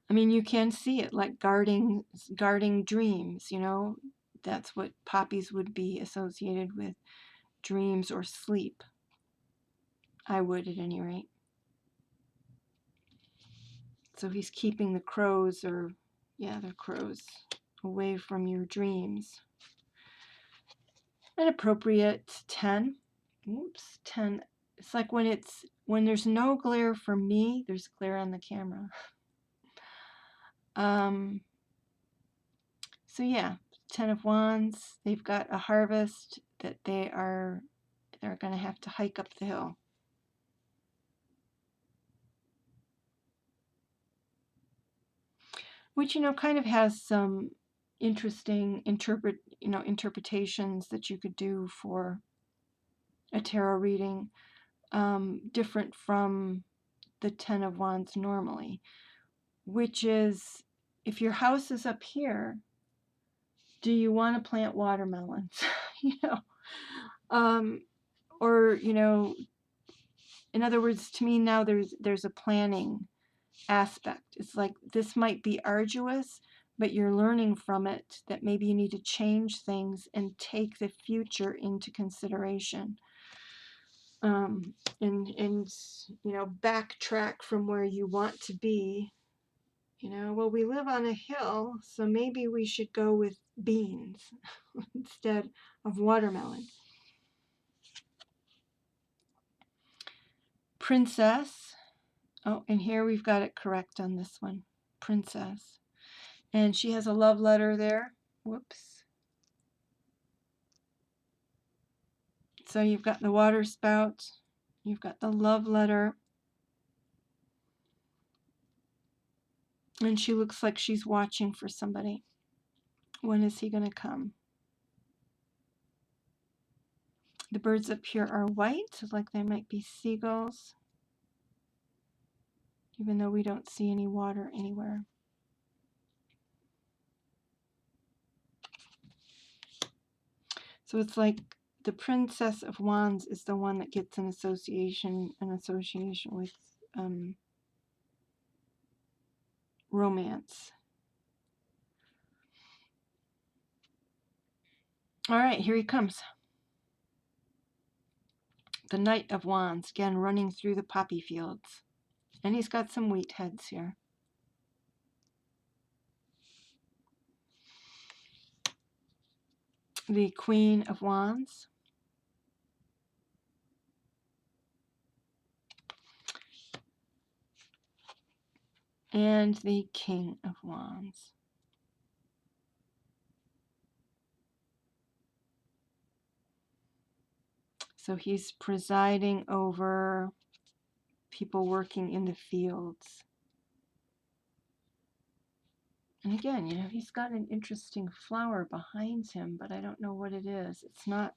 I mean, you can see it like guarding dreams, That's what poppies would be associated with, dreams or sleep. I would, at any rate. So he's keeping the crows, they're crows, away from your dreams. An appropriate 10. Oops, 10. It's like when there's no glare for me, there's glare on the camera. So yeah, 10 of Wands. They've got a harvest that they're going to have to hike up the hill. Which, kind of has some interesting interpretations that you could do for a tarot reading, different from the 10 of Wands normally, which is, if your house is up here, do you want to plant watermelons? Or, in other words, to me now there's a planning aspect. It's like this might be arduous, but you're learning from it that maybe you need to change things and take the future into consideration. And backtrack from where you want to be. Well, we live on a hill, so maybe we should go with beans instead of watermelon. Princess. Oh, and here we've got it correct on this one. Princess. And she has a love letter there. Whoops. So you've got the water spout. You've got the love letter. And she looks like she's watching for somebody. When is he going to come? The birds up here are white, like they might be seagulls, even though we don't see any water anywhere. So it's like the Princess of Wands is the one that gets an association with romance. All right, here he comes. The Knight of Wands, again running through the poppy fields. And he's got some wheat heads here. The Queen of Wands. And the King of Wands. So he's presiding over people working in the fields. And again, he's got an interesting flower behind him, but I don't know what it is. It's not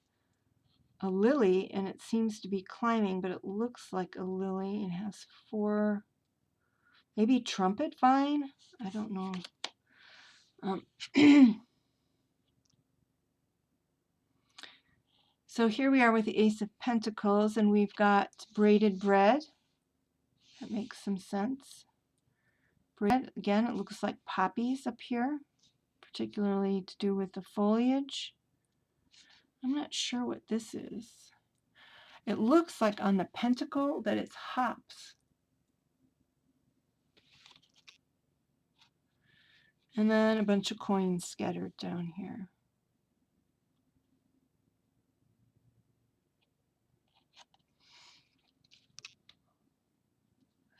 a lily, and it seems to be climbing, but it looks like a lily. It has 4, maybe trumpet vine? I don't know. So here we are with the Ace of Pentacles, and we've got braided bread. That makes some sense. Bread, again, it looks like poppies up here, particularly to do with the foliage. I'm not sure what this is. It looks like on the pentacle that it's hops. And then a bunch of coins scattered down here.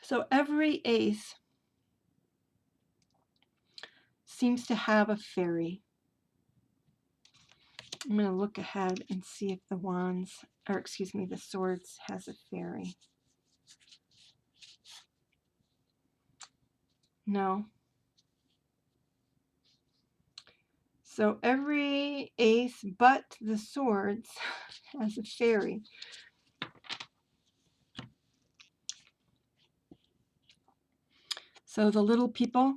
So every ace seems to have a fairy. I'm going to look ahead and see if the wands, or excuse me, the swords has a fairy. No. So every ace but the swords has a fairy. So the little people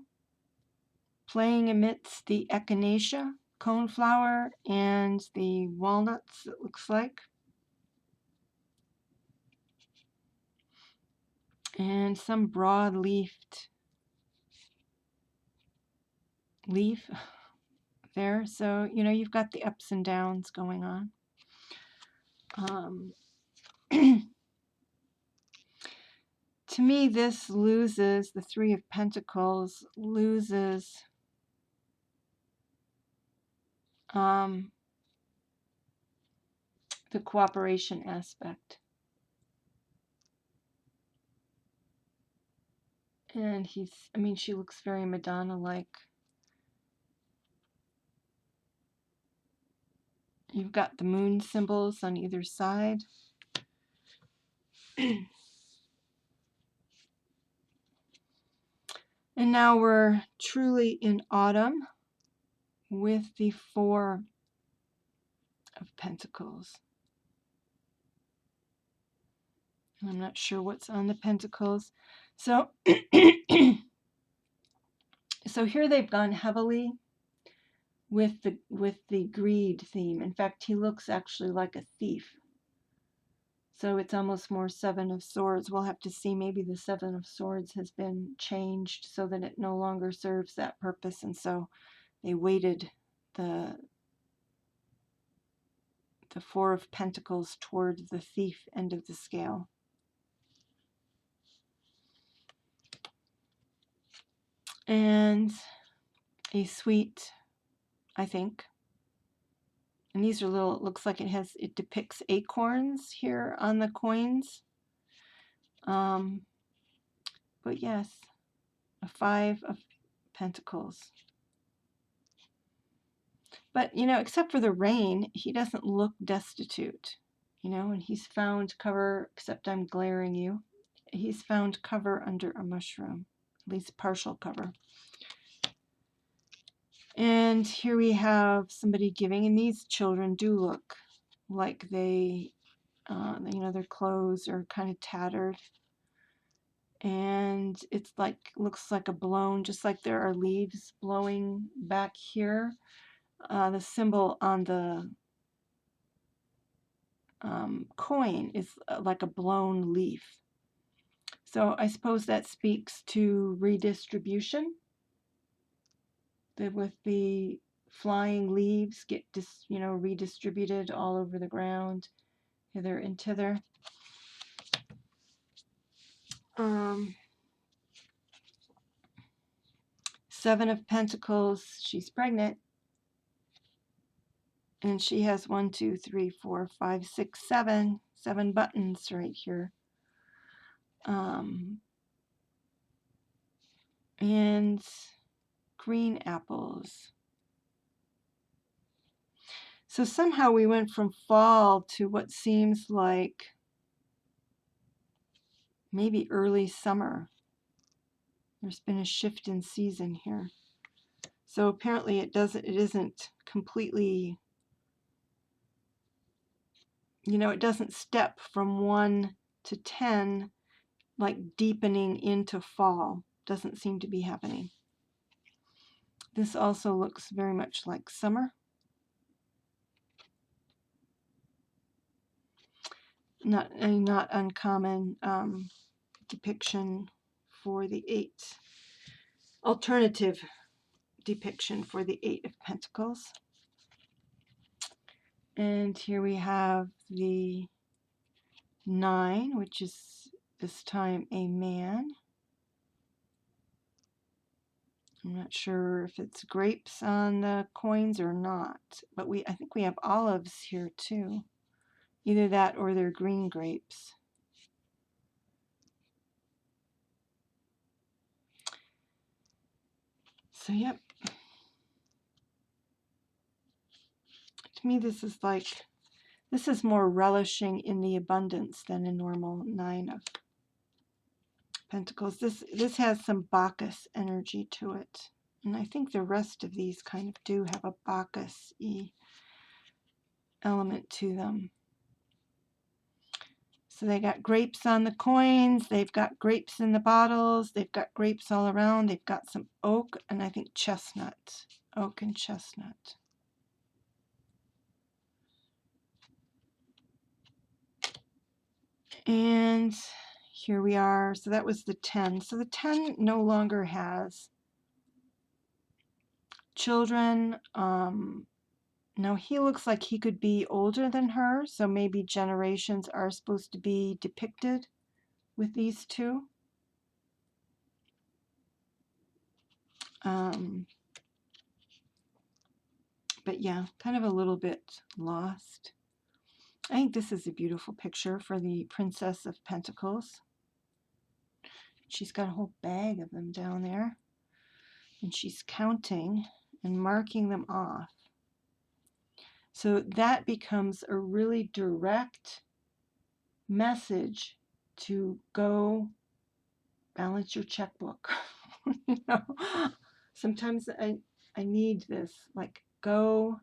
playing amidst the echinacea, coneflower, and the walnuts, it looks like. And some broad-leafed leaf there. So, you know, you've got the ups and downs going on. To me, this loses, the Three of Pentacles loses the cooperation aspect. And I mean, she looks very Madonna-like. You've got the moon symbols on either side. And now we're truly in autumn with the Four of Pentacles. I'm not sure what's on the Pentacles. So, so here they've gone heavily with the greed theme. In fact, he looks actually like a thief. So it's almost more Seven of Swords. We'll have to see, maybe the Seven of Swords has been changed so that it no longer serves that purpose, and so they weighted the Four of Pentacles toward the thief end of the scale. And a sweet, I think. And these are little, it looks like it depicts acorns here on the coins. But yes, a Five of Pentacles. But, you know, except for the rain, he doesn't look destitute. You know, and he's found cover, except I'm glaring you, he's found cover under a mushroom, at least partial cover. And here we have somebody giving, and these children do look like they, you know, their clothes are kind of tattered. And it's like, looks like a blown, just like there are leaves blowing back here. The symbol on the coin is like a blown leaf. So I suppose that speaks to redistribution. That with the flying leaves get redistributed all over the ground, hither and thither. Seven of Pentacles, she's pregnant. And she has 1, 2, 3, 4, 5, 6, 7 buttons right here. And green apples. So somehow we went from fall to what seems like maybe early summer. There's been a shift in season here. So apparently it isn't completely, you know, it doesn't step from 1 to 10 like deepening into fall. Doesn't seem to be happening. This also looks very much like summer. Not uncommon depiction for the 8. Alternative depiction for the 8 of Pentacles. And here we have the 9, which is this time a man. I'm not sure if it's grapes on the coins or not, but I think we have olives here too. Either that or they're green grapes. So yep. To me this is more relishing in the abundance than a normal 9 of Pentacles. This has some Bacchus energy to it. And I think the rest of these kind of do have a Bacchus-y element to them. So they got grapes on the coins, they've got grapes in the bottles, they've got grapes all around, they've got some oak, and I think chestnut. Oak and chestnut. And here we are. So that was the 10. So the 10 no longer has children. Now he looks like he could be older than her, so maybe generations are supposed to be depicted with these two. But yeah, kind of a little bit lost. I think this is a beautiful picture for the Princess of Pentacles. She's got a whole bag of them down there, and she's counting and marking them off. So that becomes a really direct message to go balance your checkbook. You know, sometimes I need this, like go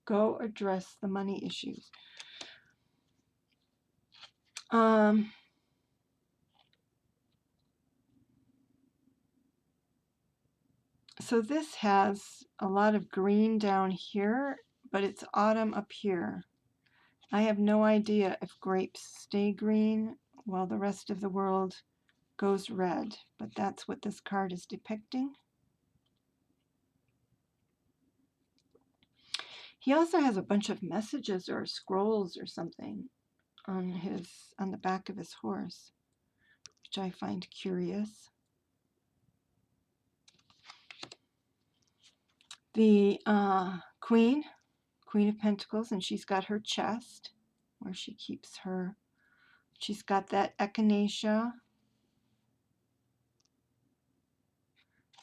address the money issues. So this has a lot of green down here, but it's autumn up here. I have no idea if grapes stay green while the rest of the world goes red, but that's what this card is depicting. He also has a bunch of messages or scrolls or something on the back of his horse, which I find curious. The Queen of Pentacles, and she's got her chest where she keeps her. She's got that echinacea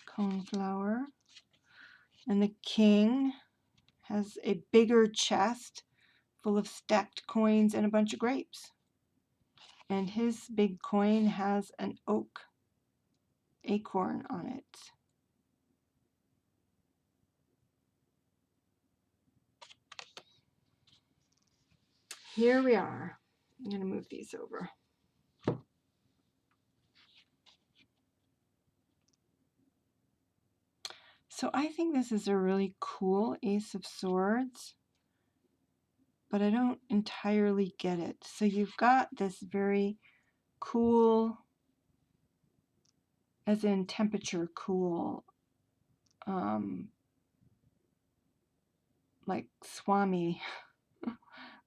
coneflower, and the King has a bigger chest full of stacked coins and a bunch of grapes. And his big coin has an oak acorn on it. Here we are. I'm going to move these over. So I think this is a really cool Ace of Swords, but I don't entirely get it. So you've got this very cool, as in temperature cool, like Swami,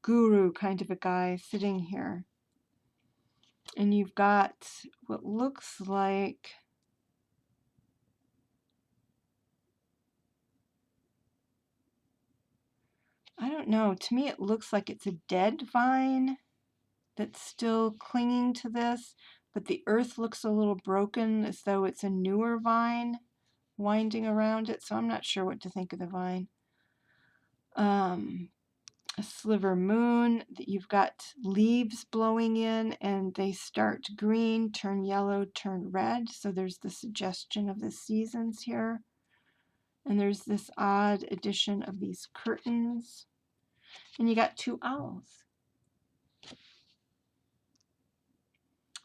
guru kind of a guy sitting here. And you've got what looks like I don't know, to me it looks like it's a dead vine that's still clinging to this, but the earth looks a little broken as though it's a newer vine winding around it, so I'm not sure what to think of the vine. A sliver moon, that you've got leaves blowing in and they start green, turn yellow, turn red, so there's the suggestion of the seasons here. And there's this odd addition of these curtains. And you got 2 owls.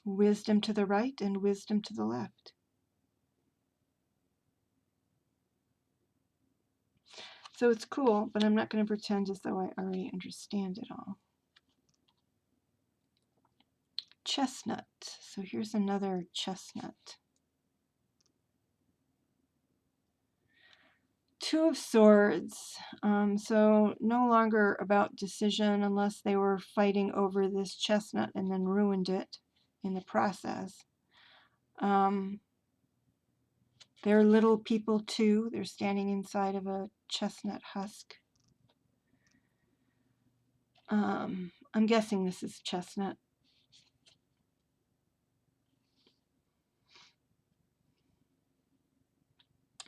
Wisdom to the right and wisdom to the left. So it's cool, but I'm not going to pretend as though I already understand it all. Chestnut. So here's another chestnut. Two of Swords. So no longer about decision unless they were fighting over this chestnut and then ruined it in the process. They're little people too. They're standing inside of a chestnut husk. I'm guessing this is chestnut.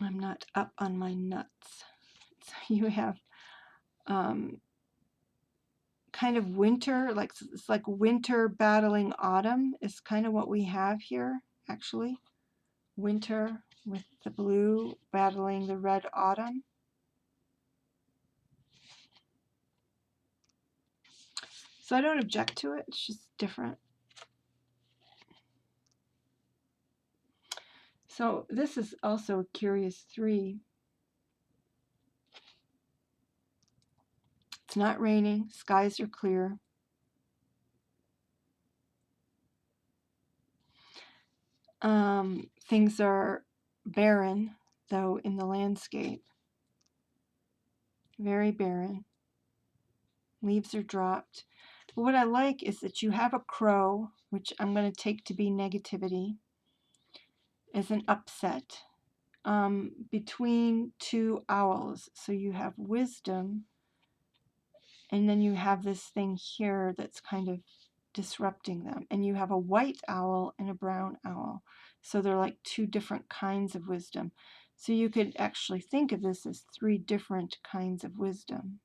I'm not up on my nuts. So you have kind of winter, like it's like winter battling autumn is kind of what we have here, actually. Winter with the blue battling the red autumn. So I don't object to it, it's just different. So this is also a curious 3. It's not raining, skies are clear. Things are barren, though, in the landscape. Very barren. Leaves are dropped. But what I like is that you have a crow, which I'm going to take to be negativity, as an upset, between 2 owls. So you have wisdom, and then you have this thing here that's kind of disrupting them. And you have a white owl and a brown owl. So they're like 2 different kinds of wisdom. So you could actually think of this as 3 different kinds of wisdom.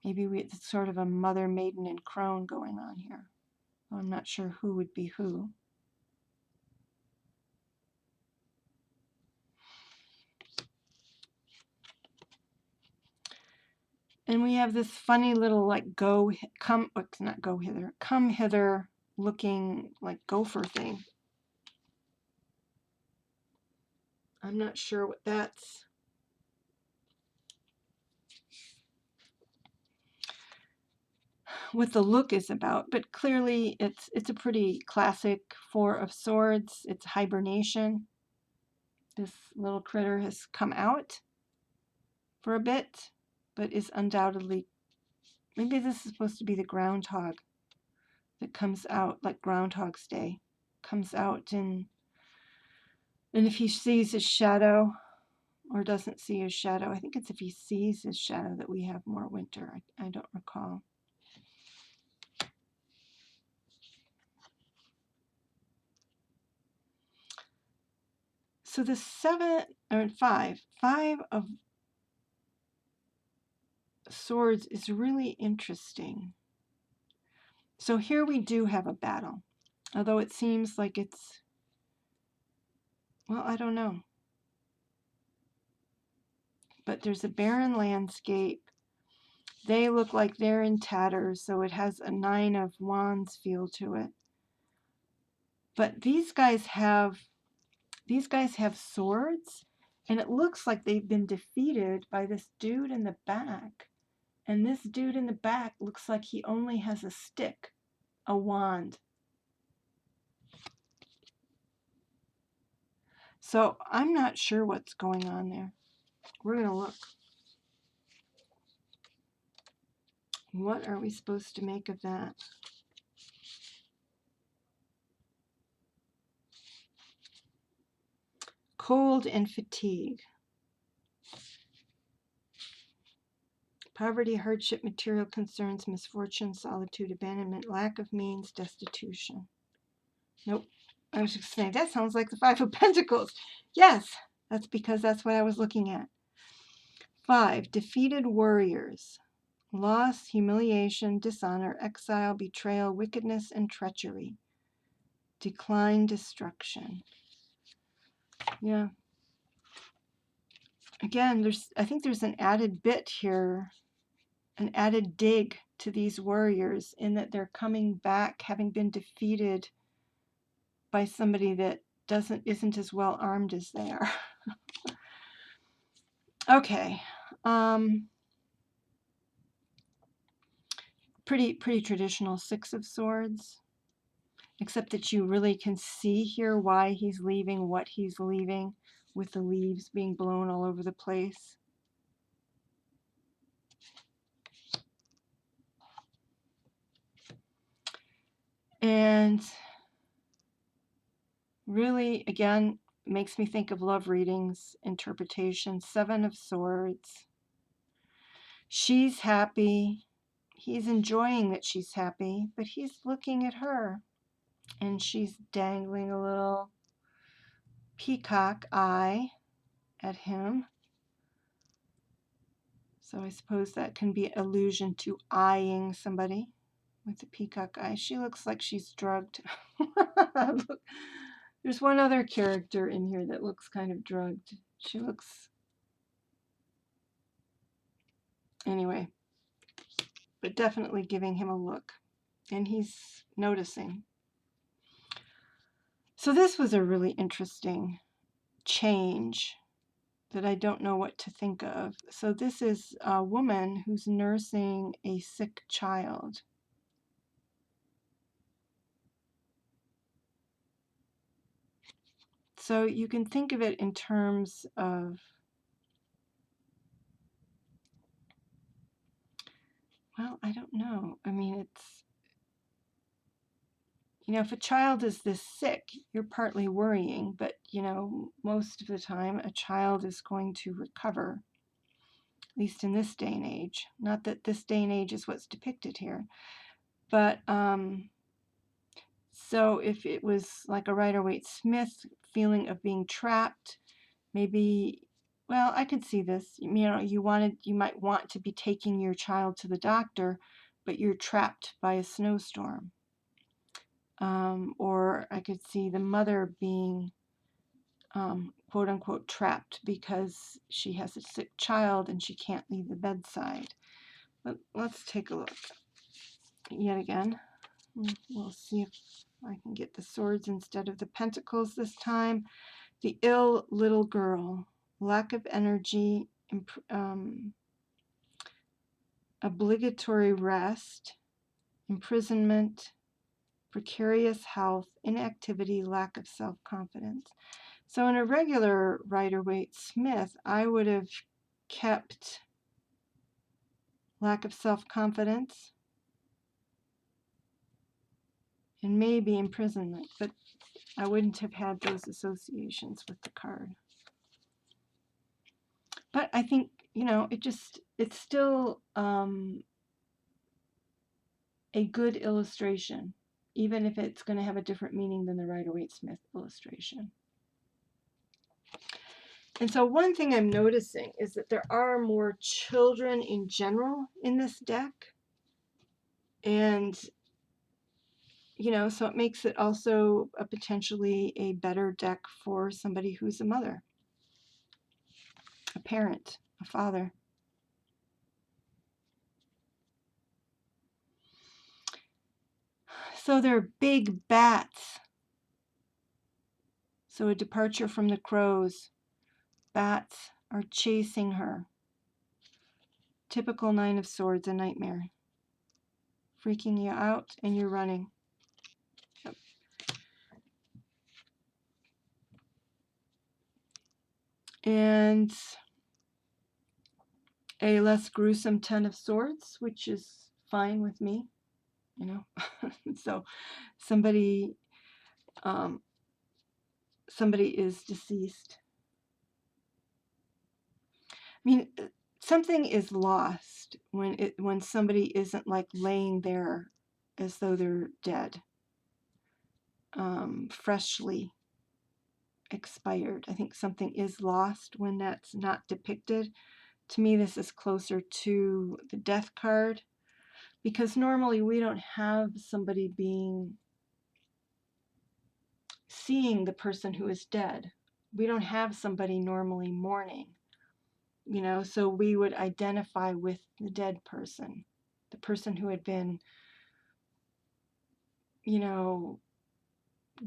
Maybe it's sort of a mother, maiden, and crone going on here. I'm not sure who would be who. And we have this funny little like come hither looking like gopher thing. I'm not sure what that's. What the look is about, but clearly it's a pretty classic 4 of Swords. It's hibernation. This little critter has come out for a bit, but is undoubtedly, maybe this is supposed to be the groundhog that comes out, like Groundhog's Day, comes out, and if he sees his shadow or doesn't see his shadow, I think it's if he sees his shadow that we have more winter. I don't recall. So the 5 of Swords is really interesting. So here we do have a battle, although it seems like it's, well, I don't know. But there's a barren landscape. They look like they're in tatters, so it has a 9 of Wands feel to it. But these guys have swords, and it looks like they've been defeated by this dude in the back. And this dude in the back looks like he only has a stick, a wand. So I'm not sure what's going on there. We're going to look. What are we supposed to make of that? Cold and fatigue. Poverty, hardship, material concerns, misfortune, solitude, abandonment, lack of means, destitution. Nope. I was just saying, that sounds like the 5 of Pentacles. Yes, that's because that's what I was looking at. 5, defeated warriors. Loss, humiliation, dishonor, exile, betrayal, wickedness, and treachery. Decline, destruction. Yeah. Again, I think there's an added bit here, an added dig to these warriors in that they're coming back having been defeated by somebody that isn't as well armed as they are. Okay. Pretty traditional 6 of Swords, except that you really can see here why he's leaving, what he's leaving, with the leaves being blown all over the place. And really, again, makes me think of love readings, interpretation. Seven of Swords. She's happy. He's enjoying that she's happy, but he's looking at her. And she's dangling a little peacock eye at him. So I suppose that can be allusion to eyeing somebody with the peacock eye. She looks like she's drugged. There's one other character in here that looks kind of drugged. She looks... Anyway, but definitely giving him a look. And he's noticing. So this was a really interesting change that I don't know what to think of. So this is a woman who's nursing a sick child. So you can think of it in terms of, well, I don't know. I mean, it's, you know, if a child is this sick, you're partly worrying, but, you know, most of the time a child is going to recover, at least in this day and age. Not that this day and age is what's depicted here, but so if it was like a Rider-Waite-Smith feeling of being trapped, maybe, well, I could see this. You know, you might want to be taking your child to the doctor, but you're trapped by a snowstorm. Or I could see the mother being quote unquote trapped because she has a sick child and she can't leave the bedside. But let's take a look yet again. We'll see if I can get the swords instead of the pentacles this time. The ill little girl, lack of energy, obligatory rest, imprisonment, precarious health, inactivity, lack of self-confidence. So in a regular Rider-Waite-Smith, I would have kept lack of self-confidence and maybe imprisonment, but I wouldn't have had those associations with the card. But I think, you know, it's still a good illustration, even if it's going to have a different meaning than the Rider-Waite-Smith illustration. And so one thing I'm noticing is that there are more children in general in this deck. And, you know, so it makes it also a potentially a better deck for somebody who's a mother, a parent, a father. So they're big bats. So a departure from the crows. Bats are chasing her. Typical Nine of Swords, a nightmare. Freaking you out and you're running. Yep. And a less gruesome Ten of Swords, which is fine with me, you know. So somebody is deceased. I mean, something is lost when somebody isn't like laying there as though they're dead, freshly expired. I think something is lost when that's not depicted. To me, this is closer to the Death card, because normally we don't have somebody seeing the person who is dead. We don't have somebody normally mourning, you know, so we would identify with the dead person, the person who had been, you know,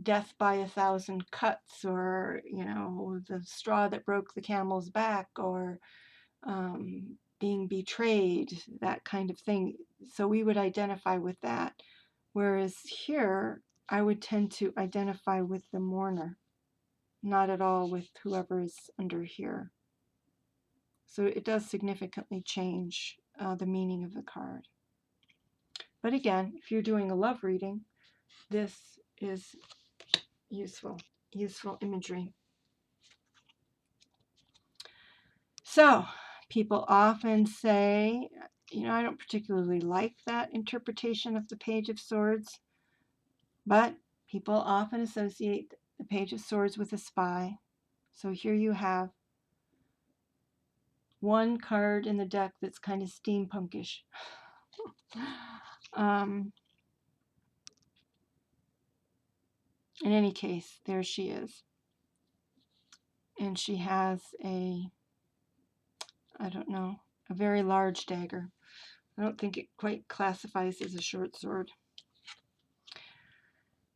death by 1,000 cuts, or, you know, the straw that broke the camel's back, or being betrayed, that kind of thing. So we would identify with that. Whereas here, I would tend to identify with the mourner. not at all with whoever is under here. So it does significantly change the meaning of the card. But again, if you're doing a love reading, this is useful imagery. So people often say, you know, I don't particularly like that interpretation of the Page of Swords, but people often associate the Page of Swords with a spy. So here you have one card in the deck that's kind of steampunkish. In any case, there she is. And she has a, I don't know, a very large dagger. I don't think it quite classifies as a short sword.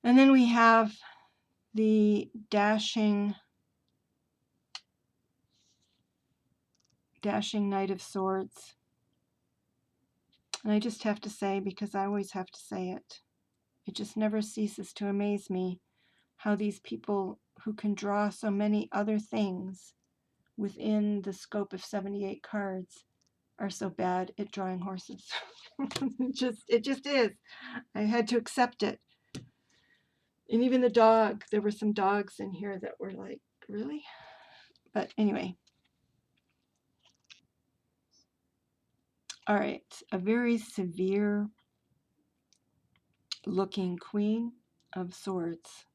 And then we have the dashing Knight of Swords. And I just have to say, because I always have to say it, it just never ceases to amaze me how these people who can draw so many other things within the scope of 78 cards are so bad at drawing horses. It just is. I had to accept it. And even the dog, there were some dogs in here that were like, really? But anyway. All right, a very severe looking Queen of Swords.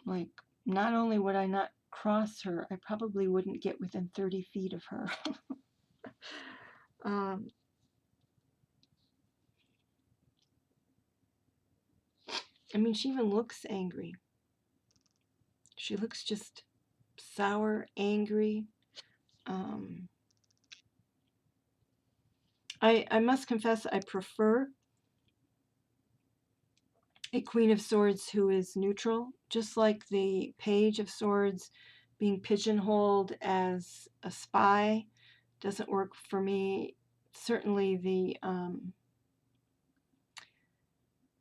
Like, not only would I not cross her, I probably wouldn't get within 30 feet of her. I mean, she even looks angry. She looks just sour, angry. I must confess I prefer a Queen of Swords who is neutral, just like the Page of Swords being pigeonholed as a spy doesn't work for me. Certainly the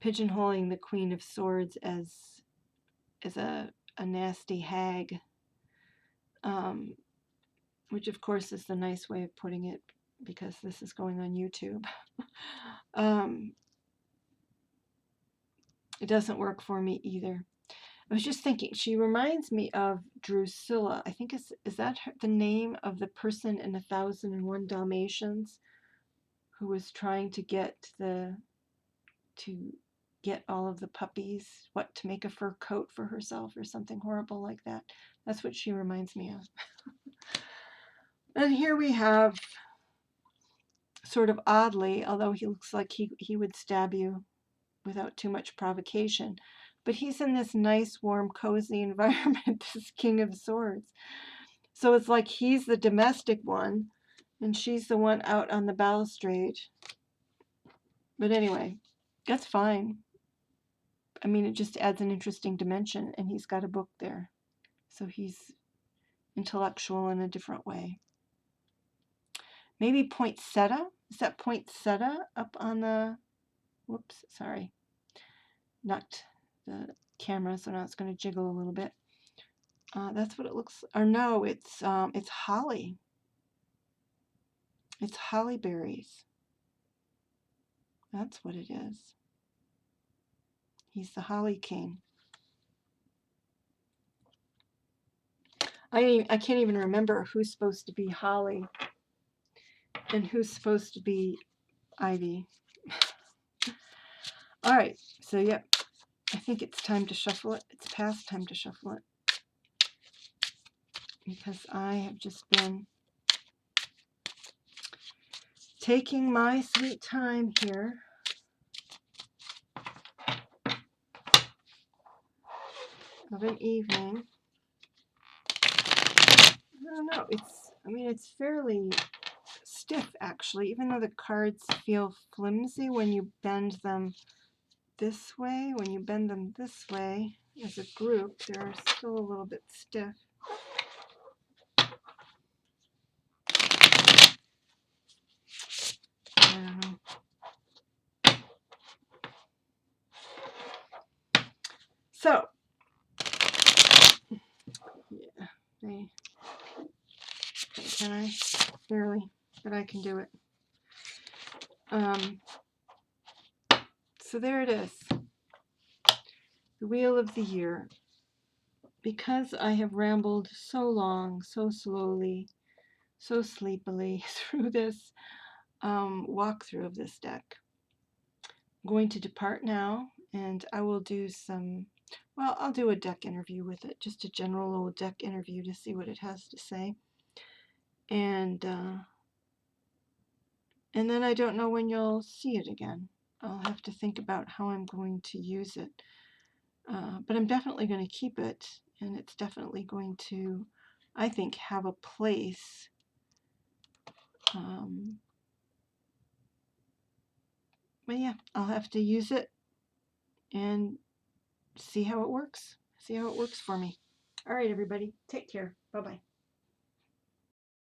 pigeonholing the Queen of Swords as a nasty hag, which of course is the nice way of putting it because this is going on YouTube. It doesn't work for me either. I was just thinking, she reminds me of Drusilla. I think is that the name of the person in 1001 Dalmatians who was trying to get all of the puppies, to make a fur coat for herself or something horrible like that. That's what she reminds me of. And here we have, sort of oddly, although he looks like he would stab you without too much provocation, but he's in this nice, warm, cozy environment, this King of Swords. So it's like he's the domestic one, and she's the one out on the balustrade. But anyway, that's fine. I mean, it just adds an interesting dimension, and he's got a book there. So he's intellectual in a different way. Maybe poinsettia? Is that poinsettia up on the... Whoops, sorry. Knocked the camera, so now it's going to jiggle a little bit. That's what it looks... Or no, it's holly. It's holly berries. That's what it is. He's the Holly King. I can't even remember who's supposed to be Holly and who's supposed to be Ivy. All right, so yep, I think it's time to shuffle it. It's past time to shuffle it because I have just been taking my sweet time here. Of an evening. I don't know, it's fairly stiff actually, even though the cards feel flimsy when you bend them this way. When you bend them this way as a group, they're still a little bit stiff. I don't know. So, yeah, can I? Barely, but I can do it. So there it is. The Wheel of the Year. Because I have rambled so long, so slowly, so sleepily through this walkthrough of this deck, I'm going to depart now, and I will do some, well, I'll do a deck interview with it, just a general old deck interview to see what it has to say. And then I don't know when you'll see it again. I'll have to think about how I'm going to use it. But I'm definitely going to keep it, and it's definitely going to, I think, have a place. But yeah, I'll have to use it and see how it works. See how it works for me. All right, everybody, take care. Bye-bye.